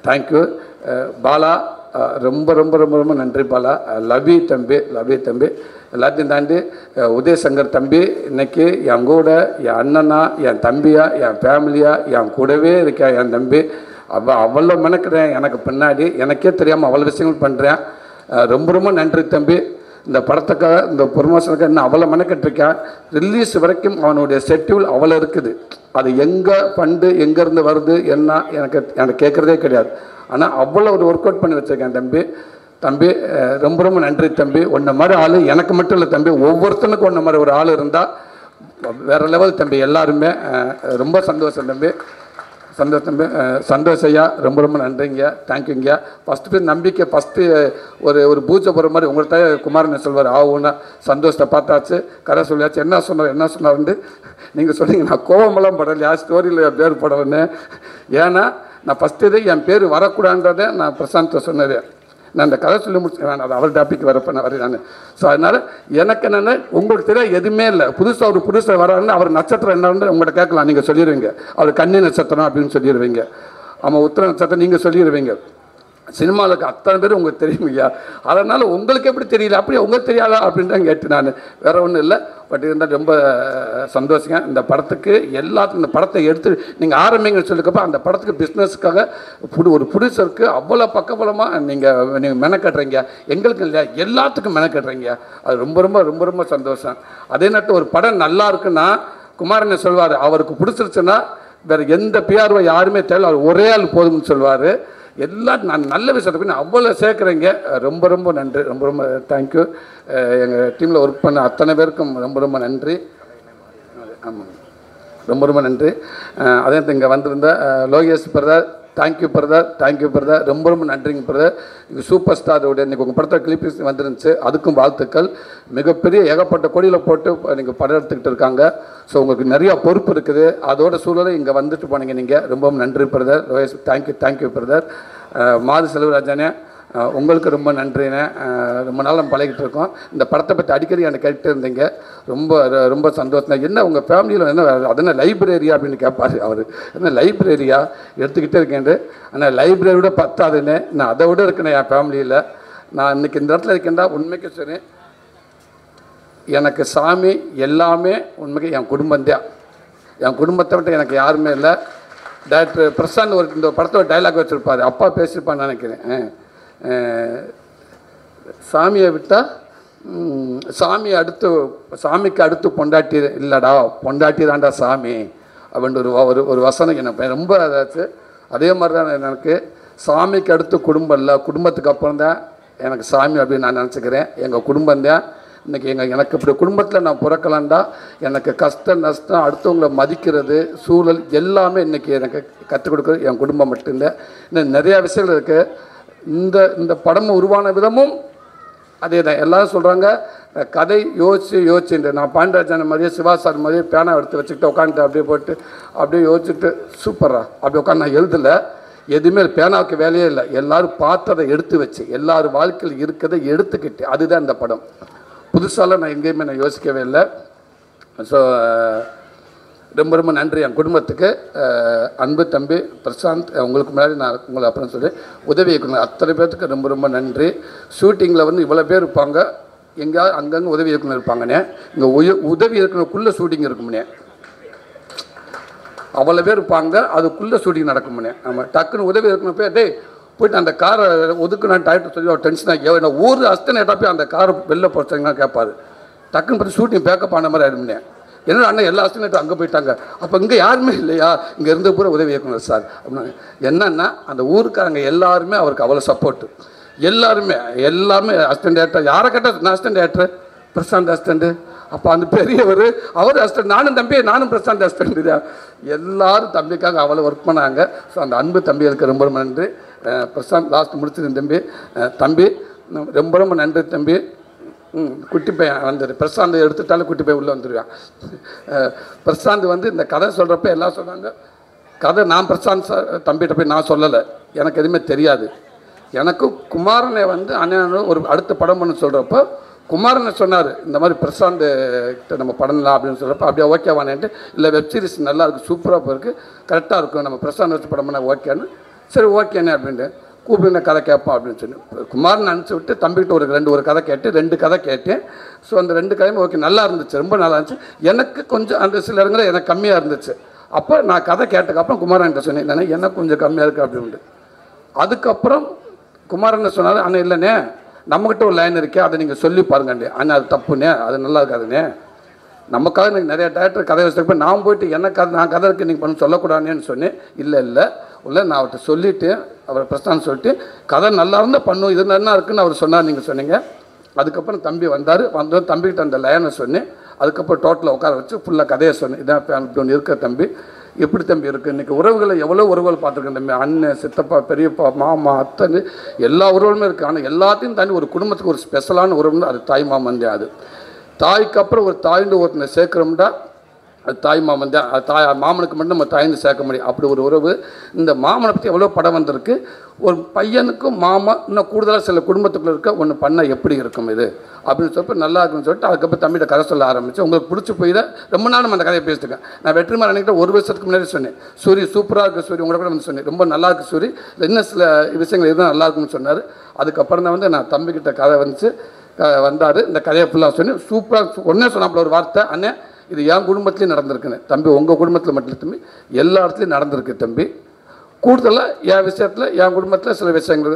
தேங்க்யூ. பாலா ரொம்ப நன்றி பாலா. லவி தம்பி எல்லாத்தையும் தாண்டி உதயசங்கர் தம்பி, இன்றைக்கி என் கூட என் அண்ணனா, என் தம்பியா, என் ஃபேமிலியா, என் கூடவே இருக்கேன். என் தம்பி அவ்வளோ மெனக்கிறேன். எனக்கு பின்னாடி எனக்கே தெரியாமல் அவ்வளோ விஷயங்கள் பண்ணுறேன். ரொம்ப நன்றி தம்பி. இந்த படத்துக்காக, இந்த ப்ரொமோஷனுக்காக இன்னும் அவ்வளோ மெனக்கெட்டிருக்கேன். ரிலீஸ் வரைக்கும் அவனுடைய ஷெட்யூல் அவ்வளோ இருக்குது. அது எங்கே ஃபண்டு எங்கேருந்து வருது என்ன எனக்கு கேட்குறதே கிடையாது. ஆனால் அவ்வளோ ஒரு ஒர்க் அவுட் பண்ணி வச்சுருக்கேன் தம்பி. ரொம்ப நன்றி தம்பி. உன்ன மாதிரி ஆள் எனக்கு மட்டும் இல்லை தம்பி, ஒவ்வொருத்தனுக்கும் உன்ன மாதிரி ஒரு ஆள் இருந்தால் வேறு லெவல் தம்பி. எல்லாருமே ரொம்ப சந்தோஷம் தம்பி. சந்தோஷ் ஐயா, ரொம்ப நன்றிங்க. தேங்க்யூங்க. ஃபஸ்ட்டு நம்பிக்கை, ஃபஸ்ட்டு ஒரு பூஜை போகிற மாதிரி உங்கள்கிட்ட குமாரன் சொல்வார். ஆகுன்னா சந்தோஷத்தை பார்த்தாச்சு, கதை சொல்லியாச்சு. என்ன சொன்னார்ண்டு நீங்கள் சொன்னீங்க. நான் கோவமெல்லாம் படலையா, ஸ்டோரியில் என் பேர் போடலன்னு. ஏன்னா நான் ஃபஸ்ட்டு இது என் பேர் வரக்கூடாதுன்றதை நான் பிரசாந்தை சொன்னது. நான் அந்த கதை சொல்லி முடிச்சு வேணாம், அது அவர் டாபிக் வரப்போ நான் வரேன் நான். ஸோ அதனால் எனக்கு என்னென்ன உங்களுக்கு தெரியாது எதுவுமே இல்லை. புதுசாக வராருன்னு அவர் நட்சத்திரம் என்னன்னு உங்கள்கிட்ட கேட்கலாம், நீங்கள் சொல்லிடுவீங்க. அவர் கன்னி நட்சத்திரம் அப்படின்னு சொல்லிடுவீங்க. ஆமாம், உத்திர நட்சத்திரம் நீங்கள் சொல்லிடுவீங்க. சினிமாவுக்கு அத்தனை பேர் உங்களுக்கு தெரியுமையா, அதனால் உங்களுக்கு எப்படி தெரியல, அப்படி உங்களுக்கு தெரியாதா அப்படின்னு தான் கேட்டு நான். வேறு ஒன்றும் இல்லை. பட் இருந்தால் ரொம்ப சந்தோஷங்க. இந்த படத்துக்கு எல்லாத்துக்கும் இந்த படத்தை எடுத்து நீங்கள் ஆரம்பிங்கன்னு சொல்லிக்கப்போ அந்த படத்துக்கு பிஸ்னஸுக்காக ஒரு ப்ரொடியூசருக்கு அவ்வளோ பக்கபலமாக நீங்கள் மெனக்கட்டுறீங்க. எங்களுக்கு இல்லையா, எல்லாத்துக்கும் மெனக்கட்டுறீங்க. அது ரொம்ப சந்தோஷம். அதே நேரத்தில் ஒரு படம் நல்லா இருக்குன்னா குமாரனை சொல்வார், அவருக்கு பிடிச்சிருச்சுன்னா வேறு எந்த பிஆர்ஓ யாருமே தேவை, அவர் ஒரே ஆள் போதும்னு சொல்வார். எல்லாரும் நான் நல்ல விஷயத்தை போய் அவ்வளோ சேர்க்குறீங்க. ரொம்ப நன்றி. ரொம்ப தேங்க்யூ. எங்கள் டீமில் ஒர்க் பண்ண அத்தனை பேருக்கும் ரொம்ப நன்றி. ஆமாம், ரொம்ப நன்றி. அதே இங்கே வந்திருந்த லோகேஷ் பிரதர், தேங்க்யூ பிரதர். ரொம்ப நன்றிங்க பிரதர். இது சூப்பர் ஸ்டாரோட இன்றைக்கி உங்கள் படத்தை கிளிப்பிஸ் வந்துருந்துச்சு, அதுக்கும் வாழ்த்துக்கள். மிகப்பெரிய ஏகப்பட்ட கொடியில் போட்டு நீங்கள் படம் எடுத்துக்கிட்டு இருக்காங்க. ஸோ உங்களுக்கு நிறையா பொறுப்பு இருக்குது. அதோட சூழலை இங்கே வந்துட்டு போனீங்க நீங்கள். ரொம்ப நன்றி பிரதர். Lokesh thank you brother. மாது செல்வராஜனே உங்களுக்கு ரொம்ப நன்றிண்ணே. ரொம்ப நாள் நம்ம பழகிட்டு இருக்கோம். இந்த படத்தை பற்றி அடிக்கடி எனக்கு கேட்டுட்டு இருந்தீங்க. ரொம்ப ரொம்ப சந்தோஷம். என்ன உங்கள் ஃபேமிலியில் என்ன அது என்ன லைப்ரரியா அப்படின்னு கேட்பார் அவர். என்ன லைப்ரரியா எடுத்துக்கிட்டே இருக்கேன். ஆனால் லைப்ரரியோட பத்தாதுன்னு நான் அதை விட இருக்கேன் என் ஃபேமிலியில். நான் இன்றைக்கி இந்த இடத்துல இருக்கேன்டா உண்மைக்கு சரி, எனக்கு சாமி எல்லாமே உண்மைக்கு என் குடும்பம்தான். என் குடும்பத்தை விட்டு எனக்கு யாருமே இல்லை. டாக்டர் பிரசாந்த் இந்த படத்தோட டைலாக் வச்சுருப்பார், அப்பா பேசியிருப்பான்னு நினைக்கிறேன். சாமியை விட்டால் சாமிக்கு அடுத்து பொண்டாட்டி இல்லைடா, பொண்டாட்டி தான்டா சாமி அப்படின்ட்டு ஒரு வசனம் எனக்கு ரொம்ப அதாச்சு. அதே மாதிரி தான் எனக்கு சாமிக்கு அடுத்து குடும்பம் இல்லை, குடும்பத்துக்கு அப்புறம் தான் எனக்கு சாமி அப்படின்னு நான் நினச்சிக்கிறேன். எங்கள் குடும்பம்தான் இன்றைக்கி எனக்கு இப்படி குடும்பத்தில் நான் பிறக்கலான்டா எனக்கு கஷ்டம் நஷ்டம் அடுத்தவங்களை மதிக்கிறது சூழல் எல்லாமே இன்றைக்கி எனக்கு கற்றுக் கொடுக்குறது என் குடும்பம் மட்டும்தான். இன்னும் நிறையா விஷயங்கள் இருக்குது. இந்த படம் உருவான விதமும் அதே தான். எல்லோரும் சொல்கிறாங்க கதை யோசிச்சுட்டு நான் பாண்டியராஜன் மாதிரியே சிவா சார் மாதிரியே பேனா எடுத்து வச்சுக்கிட்டு உட்காந்துட்டு அப்படியே போட்டு அப்படியே யோசிச்சுட்டு சூப்பராக அப்படி உட்காந்து நான் எழுதலை. எதுவுமே பேனாவுக்கு வேலையே இல்லை. எல்லோரும் பார்த்ததை எடுத்து வச்சு எல்லாரும் வாழ்க்கையில் இருக்கிறதை எடுத்துக்கிட்டு அதுதான் இந்த படம். புதுசாலாம் நான் எங்கேயுமே நான் யோசிக்கவே இல்லை. ஸோ ரொம்ப ரொம்ப நன்றி என் குடும்பத்துக்கு. அன்பு தம்பி பிரசாந்த், உங்களுக்கு முன்னாடி நான் உங்களை அப்புறம் சொல்லி உதவி இயக்குனர் அத்தனை பேர்த்துக்கு ரொம்ப ரொம்ப நன்றி. ஷூட்டிங்கில் வந்து இவ்வளோ பேர் இருப்பாங்க, எங்கேயாவது அங்கங்கே உதவி இயக்குனர் இருப்பாங்கண்ணே. இங்கே உதவி இயக்குனருக்குள்ளே ஷூட்டிங் இருக்குமுண்ணே, அவ்வளோ பேர் இருப்பாங்க, அதுக்குள்ளே ஷூட்டிங் நடக்குமுண்ணே. நம்ம டக்குன்னு உதவி இயக்குனர் போய் டே போய்ட்டு அந்த காரை ஒதுக்கு நான் டைட்டு சொல்லி ஒரு டென்ஷன் ஆகி என்ன ஊர் அஸ்தனேட்டா போய் அந்த காரை வெளில போச்சாங்கன்னா கேட்பாரு. டக்குன்னு பார்த்து ஷூட்டிங் பேக்கப் ஆன மாதிரி ஆயிடுமுண்ணே. என்ன அண்ணன் எல்லா அஸ்தனேட்டும் அங்கே போயிட்டாங்க, அப்போ இங்கே யாருமே இல்லையா, இங்கே இருந்து பூரா உதவி இயக்குனர் சார் அப்படின்னா என்னன்னா அந்த ஊருக்காரங்க எல்லாருமே அவருக்கு அவ்வளோ சப்போர்ட்டு. எல்லாருமே அசிஸ்டன்ட் டேரக்டர் யாரை கேட்டால் நான் அசிஸ்டன்ட் டேரக்டர் பிரசாந்த் அசிஸ்டண்ட்டு, அப்போ அந்த பெரியவர் அவர் அசிஸ்டன்ட், நானும் பிரசாந்த் அசிஸ்டண்ட் தான். எல்லோரும் தம்பிக்காக அவ்வளோ ஒர்க் பண்ணாங்க. ஸோ அந்த அன்பு தம்பிகளுக்கு ரொம்ப ரொம்ப நன்றி. பிரசாந்த் லாஸ்ட் முடிச்சிருந்தேன் தம்பி ரொம்ப ரொம்ப நன்றி தம்பி. குட்டி பையன் வந்துடு பிரசாந்த் எடுத்துட்டாலும் குட்டி பையன் உள்ளே வந்துடுவான். பிரசாந்த் வந்து இந்த கதை சொல்கிறப்ப எல்லாம் சொன்னாங்க கதை நான் பிரசாந்த் சார் தம்பிகிட்ட போய் நான் சொல்லலை, எனக்கு எதுவுமே தெரியாது. எனக்கு குமாரனை வந்து அண்ணன் ஒரு அடுத்த படம் பண்ண சொல்கிறப்போ குமாரனை சொன்னார் இந்த மாதிரி பிரசாந்த் கிட்ட நம்ம படம்லாம் அப்படின்னு சொல்கிறப்ப அப்படியே ஓகேவானேன்ட்டு இல்லை வெப்சீரிஸ் நல்லா இருக்குது சூப்பராக இருக்குது கரெக்டாக இருக்கும் நம்ம பிரசாந்த் வச்சு படம் பண்ண ஓகேன்னு சரி ஓகேண்ணே அப்படின்ட்டு கூப்பிடுங்க கதை கேட்போம் அப்படின்னு சொல்லி குமாரன் அனுப்பிச்சி விட்டு தம்பிக்கிட்ட ஒரு கதை கேட்டு 2 கதை கேட்டேன். ஸோ அந்த 2 கதையும் ஓகே நல்லா இருந்துச்சு, ரொம்ப நல்லா இருந்துச்சு. எனக்கு கொஞ்சம் அந்த சில இடங்களில் எனக்கு கம்மியாக இருந்துச்சு. அப்போ நான் கதை கேட்டதுக்கப்புறம் குமாரன்கிட்ட சொன்னேன் எனக்கு கொஞ்சம் கம்மியாக இருக்குது அப்படின்ட்டு. அதுக்கப்புறம் குமாரன் சொன்னார் அண்ணன் இல்லைண்ணே நம்மக்கிட்ட ஒரு லைன் இருக்கே அதை நீங்கள் சொல்லி பாருங்கண்ணே. அண்ணா அது தப்புண்ணே, அது நல்லா இருக்காதுண்ணே, நமக்காக எனக்கு நிறைய டேரக்டர் கதை வச்சுருப்ப நான் போயிட்டு நான் கதை இருக்கு நீங்கள் பண்ண சொல்லக்கூடாதுன்னு சொன்னேன். இல்லை நான் அவர்கிட்ட சொல்லிவிட்டு அவரை பிரஸ்தான் சொல்லிட்டு கதை நல்லா இருந்தால் பண்ணும் இது நல்லா இருக்குன்னு அவர் சொன்னார், நீங்கள் சொன்னீங்க. அதுக்கப்புறம் தம்பி வந்தோம் தம்பிக்கிட்ட அந்த லைனை சொன்னேன். அதுக்கப்புறம் டோட்டலாக உட்கார வச்சு ஃபுல்லாக கதையை சொன்னேன். இதான் இப்படி ஒன்று இருக்க தம்பி எப்படி தம்பி இருக்குது இன்றைக்கி உறவுகளை எவ்வளோ உறவுகள் பார்த்துருக்கேன் தம்பி, அண்ணன் சித்தப்பா பெரியப்பா மாமா அத்தனை எல்லா உறவுகளுமே இருக்குது. ஆனால் எல்லாத்தையும் தாண்டி ஒரு குடும்பத்துக்கு ஒரு ஸ்பெஷலான உறவுன்னு அது தாய் மாமன் தான். அது தாய்க்கு அப்புறம் ஒரு தாய்ந்து ஒருத்தனை சேர்க்குறோம்டா அது தாய் மாமன் தான். அது மாமனுக்கு மட்டும் நம்ம தாய்ந்து சேர்க்க முடியும், அப்படி ஒரு உறவு. இந்த மாமனை பற்றி எவ்வளோ படம் வந்திருக்கு. ஒரு பையனுக்கும் மாமா இன்னும் கூடுதலாக சில குடும்பத்துக்குள்ள இருக்க ஒன்று பண்ணால் எப்படி இருக்கும் இது அப்படின்னு சொல்லிட்டு நல்லா இருக்குன்னு சொல்லிட்டு அதுக்கப்புறம் தம்பிகிட்ட கதை சொல்ல ஆரம்பித்தேன். உங்களுக்கு பிடிச்சி போய் தான் ரொம்ப நாள் அந்த கதையை பேசிட்டுருக்கேன். நான் வெற்றிமாறன் அன்றைக்கிட்ட 1 வருஷத்துக்கு முன்னாடி சொன்னேன் சூரி சூப்பராக இருக்குது சூரி உங்களை கூட வந்து சொன்னேன் ரொம்ப நல்லா இருக்குது சூரி இன்னும் சில விஷயங்கள் எதுவும் நல்லா இருக்குன்னு சொன்னார். அதுக்கப்புறம் தான் வந்து நான் தம்பிக்கிட்ட கதை வந்துச்சு வந்தார். இந்த கதையை ஃபுல்லாக சொன்னேன் சூப்பராக ஒன்றே சொன்னாப்புல ஒரு வார்த்தை அண்ணன் இது என் குடும்பத்துலேயும் நடந்திருக்குன்னு. தம்பி உங்கள் குடும்பத்தில் மட்டும் இல்லை தம்பி எல்லா இடத்துலையும் நடந்திருக்கு தம்பி. கூடுதலாக என் விஷயத்தில் என் குடும்பத்தில் சில விஷயங்கள்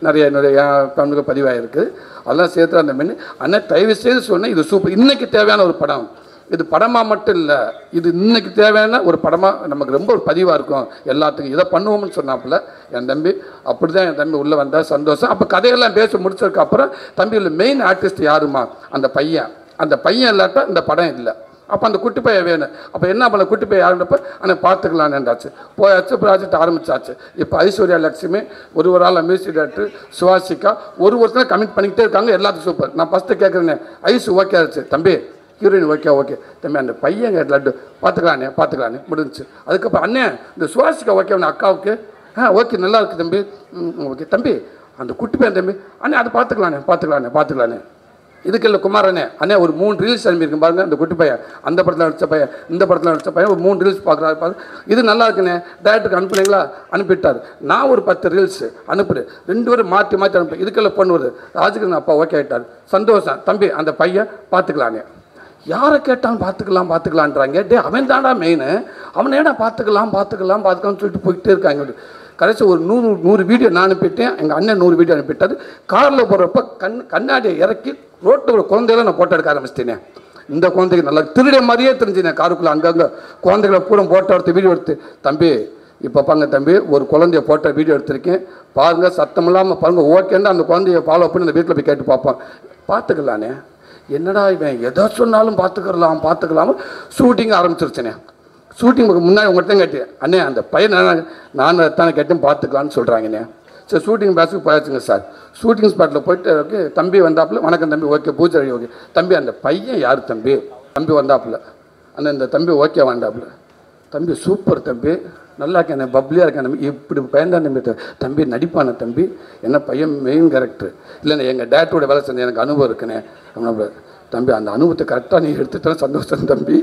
நிறைய என் ஃபேமிலிக்கு பதிவாகிருக்கு. அதெல்லாம் சேர்த்து அந்த மீன் அண்ணன் தயவு செய்து சொன்னேன் இது சூப்பர் இன்றைக்கி தேவையான ஒரு படம். இது படமாக மட்டும் இல்லை, இது இன்றைக்கி தேவையான ஒரு படமாக நமக்கு ரொம்ப ஒரு பதிவாக இருக்கும் எல்லாத்துக்கும் இதை பண்ணுவோம்னு சொன்னாப்புல என் தம்பி. அப்படி தான் என் தம்பி உள்ளே வந்தால் சந்தோஷம். அப்போ கதையெல்லாம் பேச முடிச்சதுக்கப்புறம் தம்பியில் மெயின் ஆர்டிஸ்ட் யாருமா அந்த பையன் இல்லாட்டா இந்த படம் இல்லை. அப்போ அந்த குட்டி பையன் வேணும். அப்போ என்ன பண்ண குட்டி பையன் யாருன்றப்ப ஆனால் பார்த்துக்கலான்னுண்டாச்சு போயாச்சு ப்ராஜெக்ட் ஆரம்பிச்சாச்சு. இப்போ ஐஸ்வர்யா லட்சுமி ஒரு ஆள் மியூசிக் டைரக்டர் சுவாசிகா ஒரு வருஷம் கமிட் பண்ணிக்கிட்டே இருக்காங்க எல்லாத்துக்கும் சூப்பர். நான் ஃபஸ்ட்டு கேட்குறேன் ஐஸ் ஓகே ஆச்சு தம்பி ஹீரோயின் ஓகே தம்பி அந்த பையன் லட்டு பார்த்துக்கலானே முடிஞ்சிச்சு. அதுக்கப்புறம் அண்ணே இந்த சுவாசிகா ஓகே அக்காவுக்கு ஓகே நல்லா இருக்குது தம்பி ஓகே தம்பி அந்த குட்டி பையன் தம்பி அண்ணே அது பார்த்துக்கலானே இதுக்கு இல்லை குமாரண்ணே அண்ணே ஒரு 3 ரீல்ஸ் அனுப்பியிருக்கேன் பாருங்க. அந்த குட்டி பையன் அந்த படத்தில் நடித்த பையன் இந்த படத்தில் நடித்த பையன் ஒரு 3 ரீல்ஸ் பார்க்குறாரு பாருங்க. இது நல்லா இருக்குண்ணே, டேரக்டருக்கு அனுப்புனீங்களா? அனுப்பிட்டார். நான் ஒரு 10 ரீல்ஸ் அனுப்புகிறேன், 2 பேரும் மாற்றி அனுப்புறேன். இதுக்கெல்லாம் பண்ணுவது ராஜகிரன் அப்பா ஓகே ஆகிட்டார். சந்தோஷம் தம்பி, அந்த பையன் பார்த்துக்கலானே. யாரை கேட்டாலும் பார்த்துக்கலான்றாங்க. டே அவன் தாண்டா மெயின், அவனை ஏடா பார்த்துக்கலாம்னு சொல்லிட்டு போய்கிட்டே இருக்காங்க. கடைசி ஒரு 100 வீடியோ நான் அனுப்பிட்டேன், எங்கள் அண்ணன் 100 வீடியோ அனுப்பிட்டாரு. காரில் போகிறப்ப கண்ணாடியை இறக்கி ரோட்டில் ஒரு குழந்தையெல்லாம் நான் போட்டோ எடுக்க ஆரம்பிச்சிட்டேனே. இந்த குழந்தைக்கு நல்லா திருடைய மாதிரியே தெரிஞ்சுனேன். காருக்குள்ளே அங்கங்கே குழந்தைகளை பூரா போட்டோ எடுத்து வீடியோ எடுத்து, தம்பி இப்போ பாருங்க தம்பி, ஒரு குழந்தைய போட்டோ வீடியோ எடுத்திருக்கேன் பாருங்கள், சத்தம் இல்லாமல் பாருங்கள், ஓகேன்னா அந்த குழந்தைய ஃபாலோ பண்ணி அந்த வீட்டில் போய் கேட்டு பார்ப்போம். பார்த்துக்கலானே, என்னடா இவன் எதை சொன்னாலும் பார்த்துக்கலாம். ஷூட்டிங் ஆரம்பிச்சிருச்சேனே. ஷூட்டிங்க்கு முன்னாடி உங்கள்கிட்ட தான் கேட்டேன், அண்ணே அந்த பையன் நான் தானே கேட்டேன் பார்த்துக்கலான்னு சொல்கிறாங்கண்ணே. சரி ஷூட்டிங் பேஸுக்கு போயாச்சுங்க சார். ஷூட்டிங் ஸ்பாட்டில் போயிட்டு ஓகே தம்பி வந்தாப்புல, வணக்கம் தம்பி, ஓகே பூஜை ஓகே தம்பி, அந்த பையன் யார் தம்பி வந்தாப்புல, அண்ணன் இந்த தம்பி ஓகே வந்தாப்புல, தம்பி சூப்பர் தம்பி, நல்லா இருக்கேன், பப்ளியாக இருக்கேன் தம்பி, இப்படி பையன் தான் தம்பி, தம்பி நடிப்பான தம்பி, என்ன பையன் மெயின் கேரக்டர் இல்லைண்ணே, எங்கள் டேரக்டரோட வேலை செஞ்சு எனக்கு அனுபவம் இருக்குண்ணே. தம்பி அந்த அனுபவத்தை கரெக்டாக நீ எடுத்துட்டாலும் சந்தோஷம் தம்பி,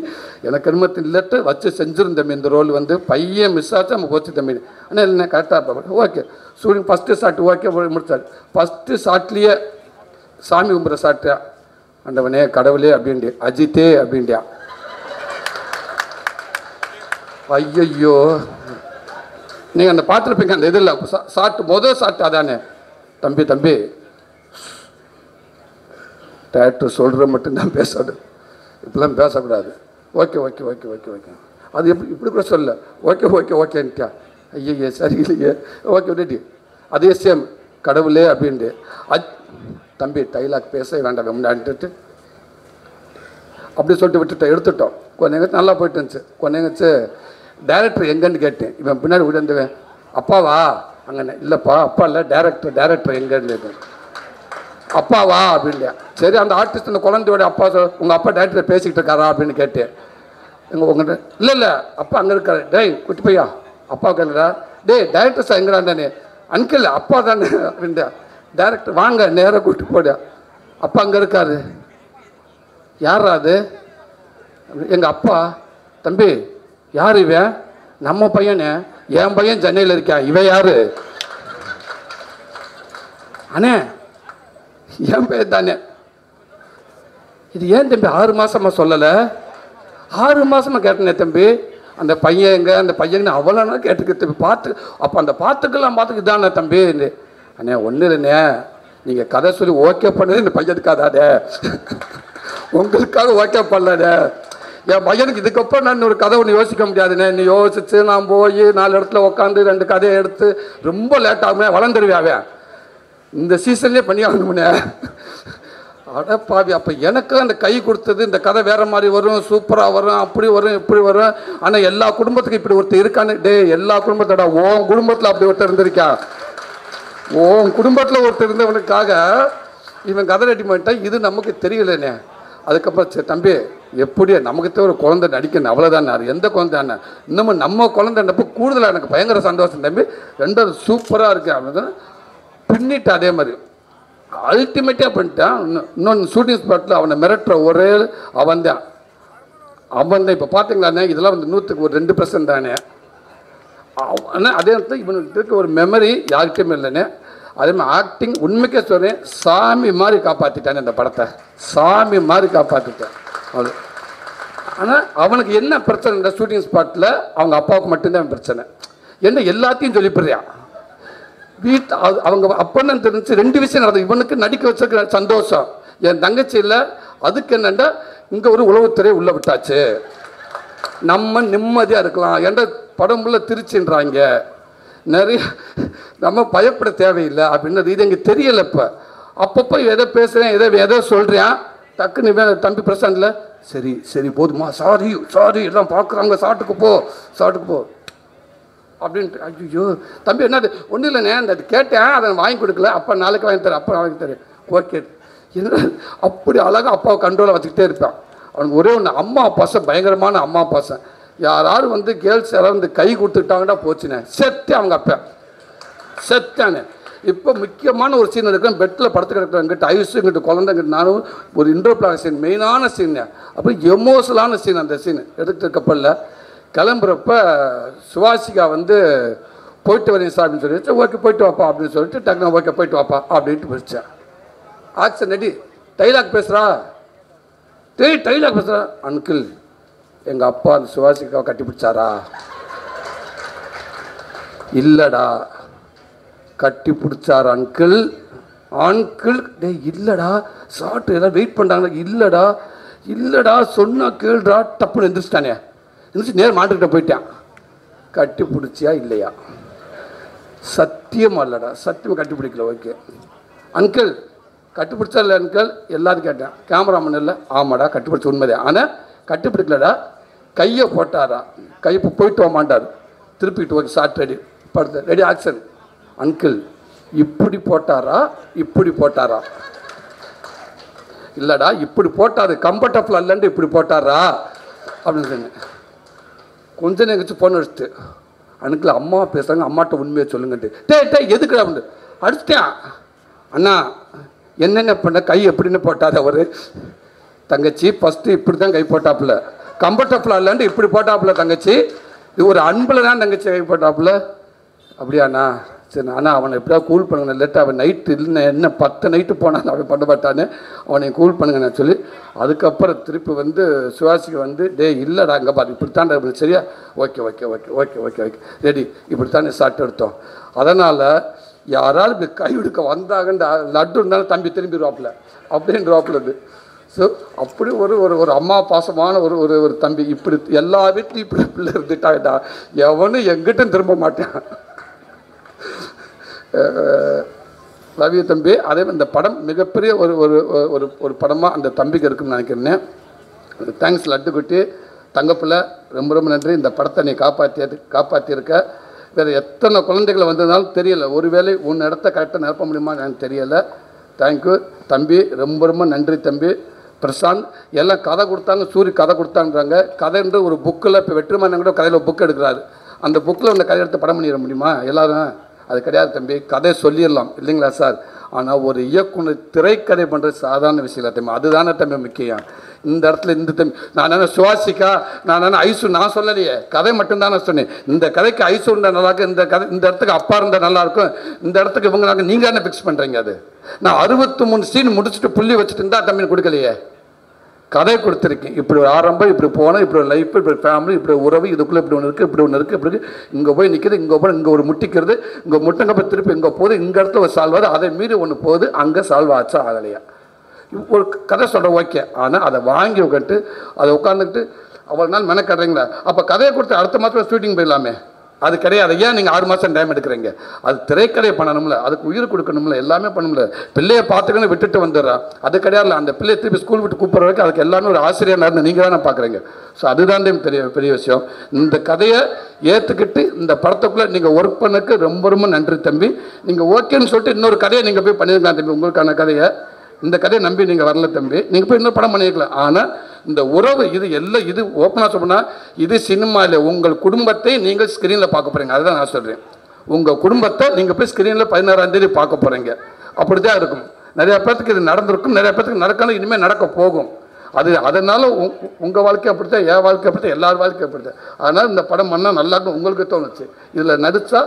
எனக்கு அனுமதி இல்லட்டு வச்சு செஞ்சிருந்த தம்பி, இந்த ரோல் வந்து பையன் மிஸ் ஆச்சு நம்ம போச்சு தம்பி. ஆனால் இல்லைண்ணே கரெக்டாக இருப்பா okay. Shooting first shot okay முடிச்சாரு. ஃபஸ்ட்டு ஷாட்லேயே சாமி கும்பிட்ற ஷாட்டா, ஆண்டவனே கடவுளே அப்படின்ட்டு, அஜித்தே அப்படின்ட்டியா. ஐயோ நீங்கள் அந்த பார்த்துருப்பீங்க அந்த இதில் ஷாட்டு முதல் ஷாட்டு அதானே. தம்பி டேரக்டர் சொல்கிற மட்டும்தான் பேசாது, இப்படிலாம் பேசக்கூடாது. ஓகே அது இப்படி கூட சொல்ல, ஓகேன்ட்டியா. ஐயய்யே சரி இல்லையே, ஓகே ரெடி. அதே சேம் கடவுளே அப்படின்ட்டு தம்பி டைலாக் பேச வேண்டாம் முன்னாடிட்டு அப்படி சொல்லிட்டு விட்டுட்டோம், எடுத்துட்டோம். கொஞ்சம் நல்லா போயிட்டு இருந்துச்சு. கொஞ்சம் டேரக்டர் எங்கன்னு கேட்டேன். இவன் பின்னாடி விழுந்துவேன், அப்பாவா அங்கே இல்லைப்பா, அப்பா இல்லை டேரக்டர் எங்கன்னு, அப்பாவா அப்படின்ட்டு. சரி அந்த ஆர்டிஸ்ட் அந்த குழந்தையோட அப்பா உங்கள் அப்பா டேரக்டர் பேசிக்கிட்டு இருக்காரா அப்படின்னு கேட்டேன். உங்கள்கிட்ட இல்லை அப்பா அங்கே இருக்காரு. டேய் குட்டி பையா அப்பா கேட்குறா, டேய் டேரக்டர் சார் எங்கடா தானே, அன்கிள் அப்பா தானே அப்படின்ட்டு. டேரக்டர் வாங்க நேராக கூப்பிட்டு போட, அப்பா அங்கே இருக்காரு. யாரா அது? எங்கள் அப்பா. தம்பி யார் இவன்? நம்ம பையனே, என் பையன் சென்னையில் இருக்கான், இவன் யாரு? அண்ணே என் பேர் தானே. இது ஏன் தம்பி 6 மாதமாக சொல்லலை? 6 மாதமாக கேட்டேனே தம்பி, அந்த பையன் எங்க, அந்த பையன் அவ்வளோனா கேட்டுக்க தம்பி, பார்த்து அப்போ அந்த பார்த்துக்கு இதானே தம்பி. அண்ணே ஒன்றும் இல்லைண்ணே, நீங்கள் கதை சொல்லி ஓகே பண்ணது இந்த பையனுக்காதாடே, உங்களுக்காக ஓகே பண்ணலடே. என் பையனுக்கு இதுக்கப்புறம் நான் ஒரு கதை ஒன்று யோசிக்க முடியாதுண்ணே. நீ யோசிச்சு நான் போய் 4 இடத்துல உட்காந்து 2 கதையை எடுத்து ரொம்ப லேட் ஆகுமே, வளர்ந்துருவியாவே. இந்த சீசன்லேயே பண்ணி ஆகணும்னே. அடப்பாவி, அப்போ எனக்கு அந்த கை கொடுத்தது இந்த கதை வேறு மாதிரி வரும், சூப்பராக வரும், அப்படி வரும் இப்படி வரும். ஆனால் எல்லா குடும்பத்துக்கும் இப்படி ஒருத்தர் இருக்கான்னு. டே எல்லா குடும்பத்தோட உன் குடும்பத்தில் அப்படி ஒருத்தர் இருந்திருக்கா? உன் குடும்பத்தில் ஒருத்தர் இருந்தவனுக்காக இவன் கதை ரெடி பண்ணிட்டான். இது நமக்கு தெரியலண்ணே. அதுக்கப்புறம் சரி தம்பி எப்படியே நமக்கு ஒரு குழந்தை நடிக்கணும், அவ்வளோதான். எந்த குழந்தை அண்ணன் இன்னமும் நம்ம குழந்தைன்றப்போ கூடுதலாக எனக்கு பயங்கர சந்தோஷம் தம்பி. 2 சூப்பராக இருக்கு அப்படின்னு பின்னிட்டு அதே மாதிரி அல்டிமேட்டாக பண்ணிட்டான். இன்னொன்று ஷூட்டிங் ஸ்பாட்டில் அவனை மிரட்டுற ஒரே அவன் தான். இப்போ பார்த்தீங்களாண்ணே, இதெல்லாம் வந்து 100க்கு ஒரு 2% தானே. ஆனால் அதே நேரத்தில் இவனுக்கு இருக்க ஒரு மெமரி யார்கிட்டையுமே இல்லைண்ணே. அதே மாதிரி ஆக்டிங் உண்மைக்கே சொல்கிறேன், சாமி மாதிரி காப்பாற்றிட்டானே இந்த படத்தை, சாமி மாதிரி காப்பாற்றிட்டேன் அது. ஆனால் அவனுக்கு என்ன பிரச்சனை, இந்த ஷூட்டிங் ஸ்பாட்டில் அவங்க அப்பாவுக்கு மட்டும்தான் பிரச்சனை. என்ன எல்லாத்தையும் சொல்லிப்படுறியான் அவங்க அப்பன்னு தெரிஞ்சு 2 விஷயம் நடந்தது. இவனுக்கு நடிக்க வச்சிருக்க சந்தோஷம், என் தங்கச்சி இல்லை. அதுக்கு என்னண்டா இங்கே ஒரு உளவுத்துறை உள்ளே விட்டாச்சு, நம்ம நிம்மதியாக இருக்கலாம். என்ற படம் உள்ள திருச்சின்றாங்க நிறைய, நம்ம பயப்பட தேவையில்லை அப்படின்றது. இது எங்களுக்கு தெரியலை. இப்போ அப்பப்போ எதை பேசுகிறேன், எதை சொல்கிறேன், டக்குன்னு தம்பி பிரசாந்தில் சரி போதுமா, சாரி எல்லாம் பார்க்குறாங்க, சாட்டுக்கு போ அப்படின்ட்டு. ஐயோ தம்பி என்னது ஒன்றும் இல்லைண்ணே, அந்த கேட்டேன் அதை வாங்கி கொடுக்கல, அப்போ நாளைக்கு வாங்கி தரேன், அப்போ வாங்கி தரேன். ஓகே என்ன அப்படி அழகாக அப்பாவை கண்ட்ரோலை வச்சுக்கிட்டே இருப்பான். அவனுக்கு ஒரே ஒன்று அம்மா பாசம், பயங்கரமான அம்மா பாசம். யாராவது வந்து கேர்ள்ஸ் யாராவது வந்து கை கொடுத்துட்டாங்கன்னா போச்சுண்ணே, செத்து அவங்க அப்பா செத்தானே. இப்போ முக்கியமான ஒரு சீன் இருக்கிறேன், பெட்டில் படுத்து கிடக்கிறேங்கிட்ட ஐஸு இங்கிட்ட குழந்தைங்கிட்ட நானும் ஒரு இன்ட்ரோப்ளாக் சீன், மெயினான சீன், அப்படி எமோஷனலான சீன். அந்த சீன் எடுத்து கப்பலில் கிளம்புறப்ப சுவாசிகா வந்து போயிட்டு வரீங்க சார் அப்படின்னு சொல்லி, ஓகே போயிட்டு வாப்பா அப்படின்னு சொல்லிட்டு டக்குனு ஓகே போயிட்டு வாப்பா அப்படின்ட்டு போயிடுச்சேன். ஆக்ஷன் ரெடி, டைலாக் பேசுகிறா, டைலாக் பேசுகிறா. அங்கிள் எங்கள் அப்பா அந்த சுவாசிக்காவை கட்டி பிடிச்சாரா? இல்லைடா. கட்டி பிடிச்சார் அங்கிள். அங்கிள் டே இல்லைடா, சாப்பிட்டு எல்லாம் வெயிட் பண்ணுறாங்க. இல்லைடா சொன்னா கேள்றா. டப்புன்னு எந்திரிச்சிட்டானே, எந்திரிச்சு நேரம் மாட்டுக்கிட்ட போயிட்டான். கட்டி பிடிச்சியா இல்லையா? சத்தியமா இல்லைடா, சத்தியமாக கட்டி பிடிக்கல. ஓகே அங்கிள் கட்டி பிடிச்சா இல்லை அங்கிள்? எல்லாரும் கேட்டேன். கேமராமேன் இல்லை, ஆமாடா கட்டி பிடிச்ச உண்மைதே, ஆனால் கட்டி பிடிக்கலடா. கையை போட்டாரா? கையை போயிட்டு வாமாண்டார். திருப்பிட்டு ஓகே ஷார்ட் ரெடி, படுத்து ரெடி ஆக்ஷன். அங்கிள் இப்படி போட்டாரா இப்படி போட்டாரா? இல்லைடா இப்படி போட்டாரு, கம்ஃபர்டபுள் இல்லைன்ட்டு இப்படி போட்டாரா அப்படின்னு சொன்னேன். கொஞ்ச நேரம் கழிச்சு ஃபோன் அடிச்சுட்டு, அங்கிள் அம்மா பேசுகிறாங்க, அம்மாட்ட உண்மையை சொல்லுங்கன்ட்டு. டே எதுக்குடா அப்படின்னு அடிச்சிட்டேன். அண்ணா என்னென்ன பண்ண, கை எப்படின்னு போட்டார் அவர். தங்கச்சி ஃபஸ்ட்டு இப்படி தான் கை போட்டாப்புல, கம்ஃபர்டபுளாக இல்லைன்ட்டு இப்படி போட்டாப்புல தங்கச்சி. இது ஒரு அன்பில் தான் தங்கச்சி கை போட்டாப்புல. அப்படியாண்ணா சரி அண்ணா அவனை எப்படியா கூல் பண்ணுங்க, லேட்டாக அவன் நைட்டு இல்லைன்னா என்ன 10 நைட்டு போனான் அவன் பண்ண மாட்டான்னு, அவனை கூல் பண்ணுங்க நான் சொல்லி. அதுக்கப்புறம் திருப்பி வந்து சுவாசிக்கு வந்து டே இல்லைடா அங்கே பாரு இப்படித்தாண்டா இப்படி சரியா? Okay okay okay okay okay okay ready இப்படித்தானே ஷார்ட் எடுத்தோம். அதனால் யாராலும் இப்படி கை எடுக்க வந்தாங்கன்னு லட்டு இருந்தாலும் தம்பி திரும்பிடுவாப்புல அப்படின்றவாப்புல இது. ஸோ அப்படி ஒரு ஒரு ஒரு அம்மா பாசமான ஒரு ஒரு ஒரு தம்பி. இப்படி எல்லா வீட்லையும் இப்படி பிள்ளை இருந்துட்டாடா, எவனும் எங்கிட்டும் திரும்ப மாட்டேன். ரவி தம்பி அதே இந்த படம் மிகப்பெரிய ஒரு ஒரு ஒரு ஒரு படமாக அந்த தம்பிக்கு இருக்குன்னு நினைக்கிறேன். தேங்க்ஸ் லட்டுக்குட்டி தங்கப்பிள்ளை, ரொம்ப ரொம்ப நன்றி. இந்த படத்தை நீ காப்பாற்றியிருக்க. வேறு எத்தனை குழந்தைகளை வந்ததுனாலும் தெரியலை, ஒருவேளை உன் இடத்த கரெக்டாக நிரப்ப முடியுமா எனக்கு தெரியலை. தேங்க்யூ தம்பி, ரொம்ப ரொம்ப நன்றி தம்பி. பிரசாந்த் எல்லாம் கதை கொடுத்தாங்க, சூரி கதை கொடுத்தான்றாங்க. கதைன்ற ஒரு புக்கில் இப்போ வெற்றிமாறன் கூட கதையில் புக் எடுக்கிறாரு. அந்த புக்கில் அந்த கதை எடுத்து படம் பண்ணிட முடியுமா எல்லாரும்? அது கிடையாது தம்பி, கதை சொல்லிடலாம் இல்லைங்களா சார்? ஆனால் ஒரு இயக்குனர் திரைக்கதை பண்ணுறது சாதாரண விஷயம் இல்லை தம்பி, அதுதானே தம்பி முக்கியம். இந்த இடத்துல இந்த தம்பி நான் என்ன சுவாசிக்கா, நான் ஐசு நான் சொல்லலையே, கதை மட்டும்தான் நான் சொன்னேன். இந்த கதைக்கு ஐசு இருந்தால் நல்லாயிருக்கும், இந்த கதை இந்த இடத்துக்கு அப்பா இருந்தால் நல்லாயிருக்கும், இந்த இடத்துக்கு இவங்க நாங்கள் நீங்கள் தானே ஃபிக்ஸ் பண்ணுறீங்க. அது நான் 63 சீன் முடிச்சுட்டு புள்ளி வச்சுட்டு இருந்தால் தம்பி கொடுக்கலையே, கதை கொடுத்துருக்கேன். இப்படி ஒரு ஆரம்பம், இப்படி போனால், இப்படி ஒரு லைஃப், இப்படி ஃபேமிலி, இப்படி உறவு, இதுக்குள்ளே இப்படி ஒன்று இருக்குது, இப்படி ஒன்று இருக்குது, இப்படி இருக்குது, இங்கே போய் நிற்கிது, இங்கே போய் இங்கே ஒரு முட்டிக்கிறது, இங்கே முட்டங்க போய் திருப்பி இங்கே போகுது, இந்த இடத்துல ஒரு சால்வ் ஆகுது, அதை மீறி ஒன்று போகுது, அங்கே சால்வ் ஆச்சா ஆகலையா? ஒரு கதை சொல்கிறேன் ஓகே, ஆனால் அதை வாங்கி உட்காந்துட்டு அதை உட்காந்துக்கிட்டு அவ்வளோ நாள் மெனக்கட்டுறீங்களா? அப்போ கதையை கொடுத்து அடுத்த மாதம் ஷூட்டிங் போயிடலாமே. அது கிடையாது. ஏன் நீங்கள் 6 மாதம் டைம் எடுக்கிறீங்க? அது திரைக்கதை பண்ணணும்ல, அதுக்கு உயிர் கொடுக்கணும்ல, எல்லாமே பண்ணணும்ல. பிள்ளையை பார்த்துக்கன்னு விட்டுட்டு வந்துடுறான், அது கிடையாது. அந்த பிள்ளையை திருப்பி ஸ்கூல் விட்டு கூப்பிட்ற வரைக்கும் அதுக்கு எல்லாமே ஒரு ஆசிரியர் நடந்து நீங்கள் தானே பார்க்குறீங்க. ஸோ அதுதான் பெரிய விஷயம். இந்த கதையை ஏற்றுக்கிட்டு இந்த படத்துக்குள்ளே நீங்கள் ஒர்க் பண்ணக்கு ரொம்ப ரொம்ப நன்றி தம்பி. நீங்கள் ஓகேன்னு சொல்லிட்டு இன்னொரு கதையை நீங்கள் போய் பண்ணியிருக்கலாம் தம்பி. உங்களுக்கான கதையை, இந்த கதையை நம்பி நீங்கள் வரல தம்பி, நீங்கள் போய் இன்னொரு படம் பண்ணியிருக்கலாம். ஆனால் இந்த உறவு இது எல்லாம், இது ஓப்பனாக சொன்னால் இது சினிமாவில் உங்கள் குடும்பத்தை நீங்கள் ஸ்க்ரீனில் பார்க்க போகிறீங்க. அதுதான் நான் சொல்கிறேன். உங்கள் குடும்பத்தை நீங்கள் போய் ஸ்க்ரீனில் 16ஆம் தேதி பார்க்க போகிறீங்க. அப்படி தான் இருக்கும். நிறையா பேர்த்துக்கு இது நடந்திருக்கும், நிறையா பேர்த்துக்கு நடக்கணும், இனிமேல் நடக்க போகும். அதனால் உங்கள் வாழ்க்கை அப்படித்தான், என் வாழ்க்கை அப்படித்தான், எல்லார் வாழ்க்கை அப்படித்தான். அதனால் இந்த படம் பண்ணால் நல்லாயிருக்கும் உங்களுக்கு தோணுச்சு, இதில் நடித்தா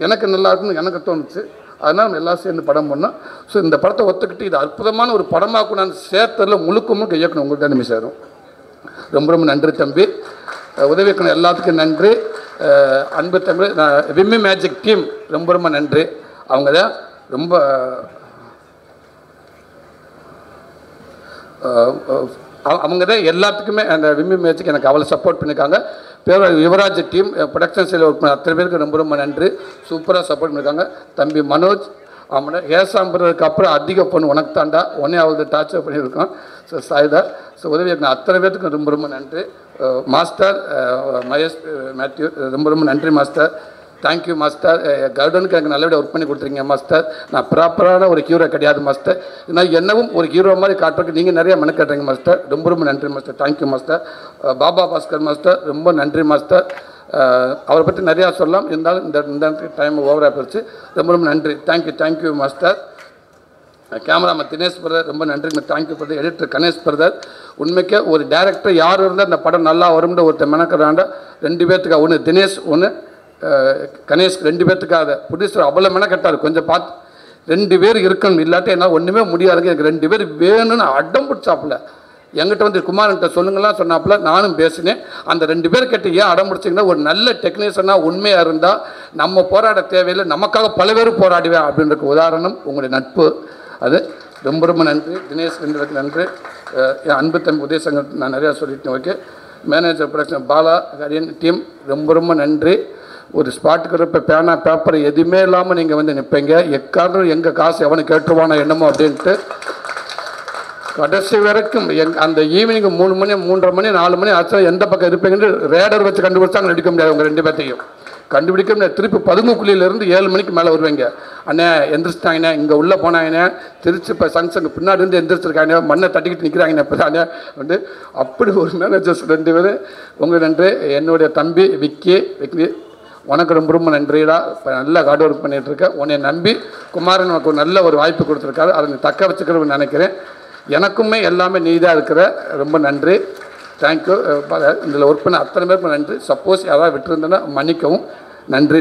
எனக்கு நல்லா இருக்குன்னு எனக்கு தோணுச்சு. அதனால் நம்ம எல்லாம் சேர்ந்து படம் பண்ணோம். ஸோ இந்த படத்தை ஒத்துக்கிட்டு இது அற்புதமான ஒரு படமாக நான் சேர்த்ததில் முழுக்க இயக்கணும் உங்களுக்கு தான் நிமிஷம் சேரும். ரொம்ப ரொம்ப நன்றி தம்பி. உதவி இயக்கணும் எல்லாத்துக்கும் நன்றி. அன்பு தம்பி, விம்மி மேஜிக் டீம் ரொம்ப ரொம்ப நன்றி. அவங்க தான் ரொம்ப அவங்க தான் எல்லாத்துக்குமே அந்த விம்மி மேஜிக் எனக்கு அவ்வளோ சப்போர்ட் பண்ணியிருக்காங்க. யுவராஜ் டீம் ப்ரொடக்ஷன் சைடில் ஒர்க் பண்ண அத்தனை பேருக்கு ரொம்ப ரொம்ப நன்றி. சூப்பராக சப்போர்ட் பண்ணியிருக்காங்க. தம்பி மனோஜ் அவனை ஏசாம்புறதுக்கு அப்புறம் அதிக பொண்ணு உனக்கு தாண்டா, உடனே அவளது டார்ச்சர் பண்ணியிருக்கோம். ஸோ சாய்தா, ஸோ உதவி அத்தனை பேர்த்துக்கும் ரொம்ப ரொம்ப நன்றி. மாஸ்டர் மகேஷ் மேத்யூ ரொம்ப ரொம்ப நன்றி மாஸ்டர். Thank you master. கர்டனுக்கு எனக்கு நல்லபடியாக ஒர்க் பண்ணி கொடுத்துருங்க மாஸ்டர். நான் ப்ராப்பரான ஒரு ஹீரோ கிடையாது மாஸ்டர், நான் என்னவும் ஒரு ஹீரோ மாதிரி காட்டுறதுக்கு நீங்கள் நிறைய மெனக்கட்டுறீங்க மாஸ்டர். ரொம்ப ரொம்ப நன்றி master. Thank you master. Baba Bhaskar master ரொம்ப நன்றி மாஸ்டர். அவரை பற்றி நிறையா சொல்லலாம், இருந்தாலும் இந்த டைம் ஓவராக போச்சு. ரொம்ப ரொம்ப நன்றி. Thank you master. Cameraman Dinesh brother ரொம்ப நன்றிங்க, thank you brother. Editor Ganesh brother. உண்மைக்கே ஒரு டேரக்டர் யார் இருந்தால் இந்த படம் நல்லா வரும்னு ஒருத்தர் மெனக்கிறாண்ட 2 பேர்த்துக்காக, ஒன்று தினேஷ் ஒன்று கணேஷ், 2 பேர்த்துக்காக ப்ரொடியூசர் அவ்வளோ மெனக்கட்டார். கொஞ்சம் பார்த்து 2 பேர் இருக்கணும், இல்லாட்டி என்னால் ஒன்றுமே முடியாதுங்க, எனக்கு 2 பேர் வேணும்னு அடம் பிடிச்சாப்புல. எங்கிட்ட வந்து குமாரன்கிட்ட சொல்லுங்களாம் சொன்னாப்புல, நானும் பேசினேன். அந்த 2 பேர் கேட்டு ஏன் அடம் பிடிச்சிங்கன்னா, ஒரு நல்ல டெக்னீஷியனாக உண்மையாக இருந்தால் நம்ம போராட தேவையில்லை, நமக்காக பல பேர் போராடுவேன் அப்படின்றக்கு உதாரணம் உங்களுடைய நட்பு. அது ரொம்ப ரொம்ப நன்றி தினேஷ், 2 பேருக்கு நன்றி. என் அன்பு தம்பி உதயசங்கர் நான் நிறையா சொல்லிட்டேன். Okay, manager production Bala ஹரியன் team ரொம்ப ரொம்ப நன்றி. ஒரு ஸ்பாட்டுக்கு இருப்ப பேனா பேப்பர் எதுவுமே இல்லாமல் நீங்கள் வந்து நிற்பீங்க. எக்காரணம் எங்கள் காசு எவனை கேட்டுருவானோ என்னமோ அப்படின்ட்டு கடைசி வரைக்கும் அந்த ஈவினிங் 3 மணி 3:30 மணி 4 மணி ஆச்சா எந்த பக்கம் இருப்பீங்கன்னு ரேடர் வச்சு கண்டுபிடிச்சாங்க. நடிக்க முடியாது, அவங்க 2 பேர்த்தையும் கண்டுபிடிக்க முடியாது. திருப்பி 11 7 மணிக்கு மேலே வருவாங்க. அண்ணே எந்திரிச்சிட்டாங்கண்ணே, இங்கே உள்ளே போனாங்கண்ணே, திருச்சி இப்போ சங்ஷனுக்கு பின்னாடி இருந்து எந்திரிச்சிருக்காங்க, மண்ணை தட்டிக்கிட்டு நிற்கிறாங்கண்ணே இப்போ தானே வந்து. அப்படி ஒரு மேனேஜர்ஸ் 2 பேர் உங்களுக்கு நன்றி. என்னுடைய தம்பி விக்கி, உனக்கு ரொம்ப ரொம்ப நன்றிடா. இப்போ நல்லா ஹார்ட் ஒர்க் பண்ணிகிட்ருக்கேன். உன்னை நம்பி குமாரன் உனக்கு ஒரு நல்ல ஒரு வாய்ப்பு கொடுத்துருக்காரு, அதை நீ தக்க வச்சுக்கிறன்னு நினைக்கிறேன். எனக்குமே எல்லாமே நீ தான் இருக்கிற. ரொம்ப நன்றி, தேங்க்யூ. இதில் ஒர்க் பண்ண அத்தனை பேருக்கும் நன்றி. சப்போஸ் யாராவது விட்டுருந்தேன்னா மன்னிக்கவும். நன்றி.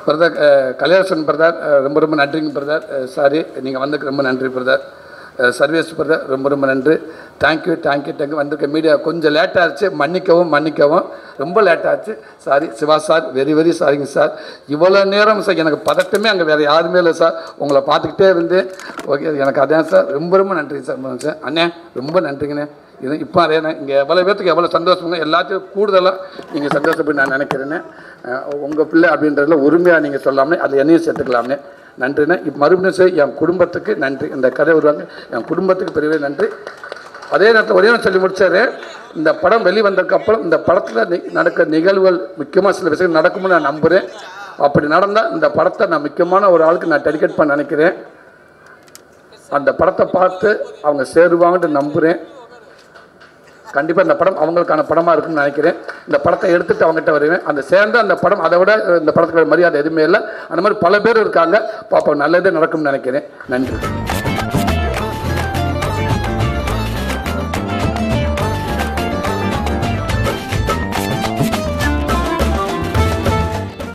பிரதர் கல்யாணன் பிரதர் ரொம்ப ரொம்ப நன்றிங்க பிரதர். சாரி, நீங்கள் வந்ததுக்கு ரொம்ப நன்றி பிரதர். சர்வேஸ் பிரதர் ரொம்ப ரொம்ப நன்றி. தேங்க்யூ. வந்திருக்க மீடியா கொஞ்சம் லேட் ஆச்சு, மன்னிக்கவும். ரொம்ப லேட் ஆச்சு, சாரி. சிவா சார் வெரி சாரிங்க சார். இவ்வளோ நேரம் சார் எனக்கு பதட்டமே அங்கே வேறு யாருமே இல்லை சார், உங்களை பார்த்துக்கிட்டே இருந்தேன். ஓகே, எனக்கு அதான் சார் ரொம்ப நன்றி சார். அண்ணே ரொம்ப நன்றிங்கண்ணே. இது இப்போ அதே இங்கே எவ்வளோ பேர்த்துக்கு எவ்வளோ சந்தோஷங்க, எல்லாத்தையும் கூடுதலாக நீங்கள் சந்தோஷப்பட்டு நான் நினைக்கிறேன்னே. உங்கள் பிள்ளை அப்படின்றதுல உரிமையாக நீங்கள் சொல்லாமே, அது என்னையும் சேர்த்துக்கலாமே. நன்றிண்ணே. இப்போ மறுபடியும் என் குடும்பத்துக்கு நன்றி. இந்த கதை வருவாங்க, என் குடும்பத்துக்கு பெரியவே நன்றி. அதே நேரத்தில் ஒரே சொல்லி முடிச்சாரு, இந்த படம் வெளிவந்ததுக்கப்புறம் இந்த படத்தில் நடக்கிற நிகழ்வுகள் முக்கியமாக சில விஷயங்கள் நடக்கும்னு நான் நம்புகிறேன். அப்படி நடந்தால் இந்த படத்தை நான் முக்கியமான ஒரு ஆளுக்கு நான் டெடிகேட் பண்ண நினைக்கிறேன். அந்த படத்தை பார்த்து அவங்க சேருவாங்கன்னு நம்புகிறேன். கண்டிப்பாக இந்த படம் அவங்களுக்கான படமாக இருக்குன்னு நினைக்கிறேன். இந்த படத்தை எடுத்துகிட்டு அவங்ககிட்ட வருவேன். அந்த சேர்ந்து அந்த படம் அதை விட இந்த படத்துக்கு மரியாதை எதுவுமே இல்லை. அந்த மாதிரி பல பேர் இருக்காங்க. பாப்பா நல்லதே நடக்கும்னு நினைக்கிறேன். நன்றி.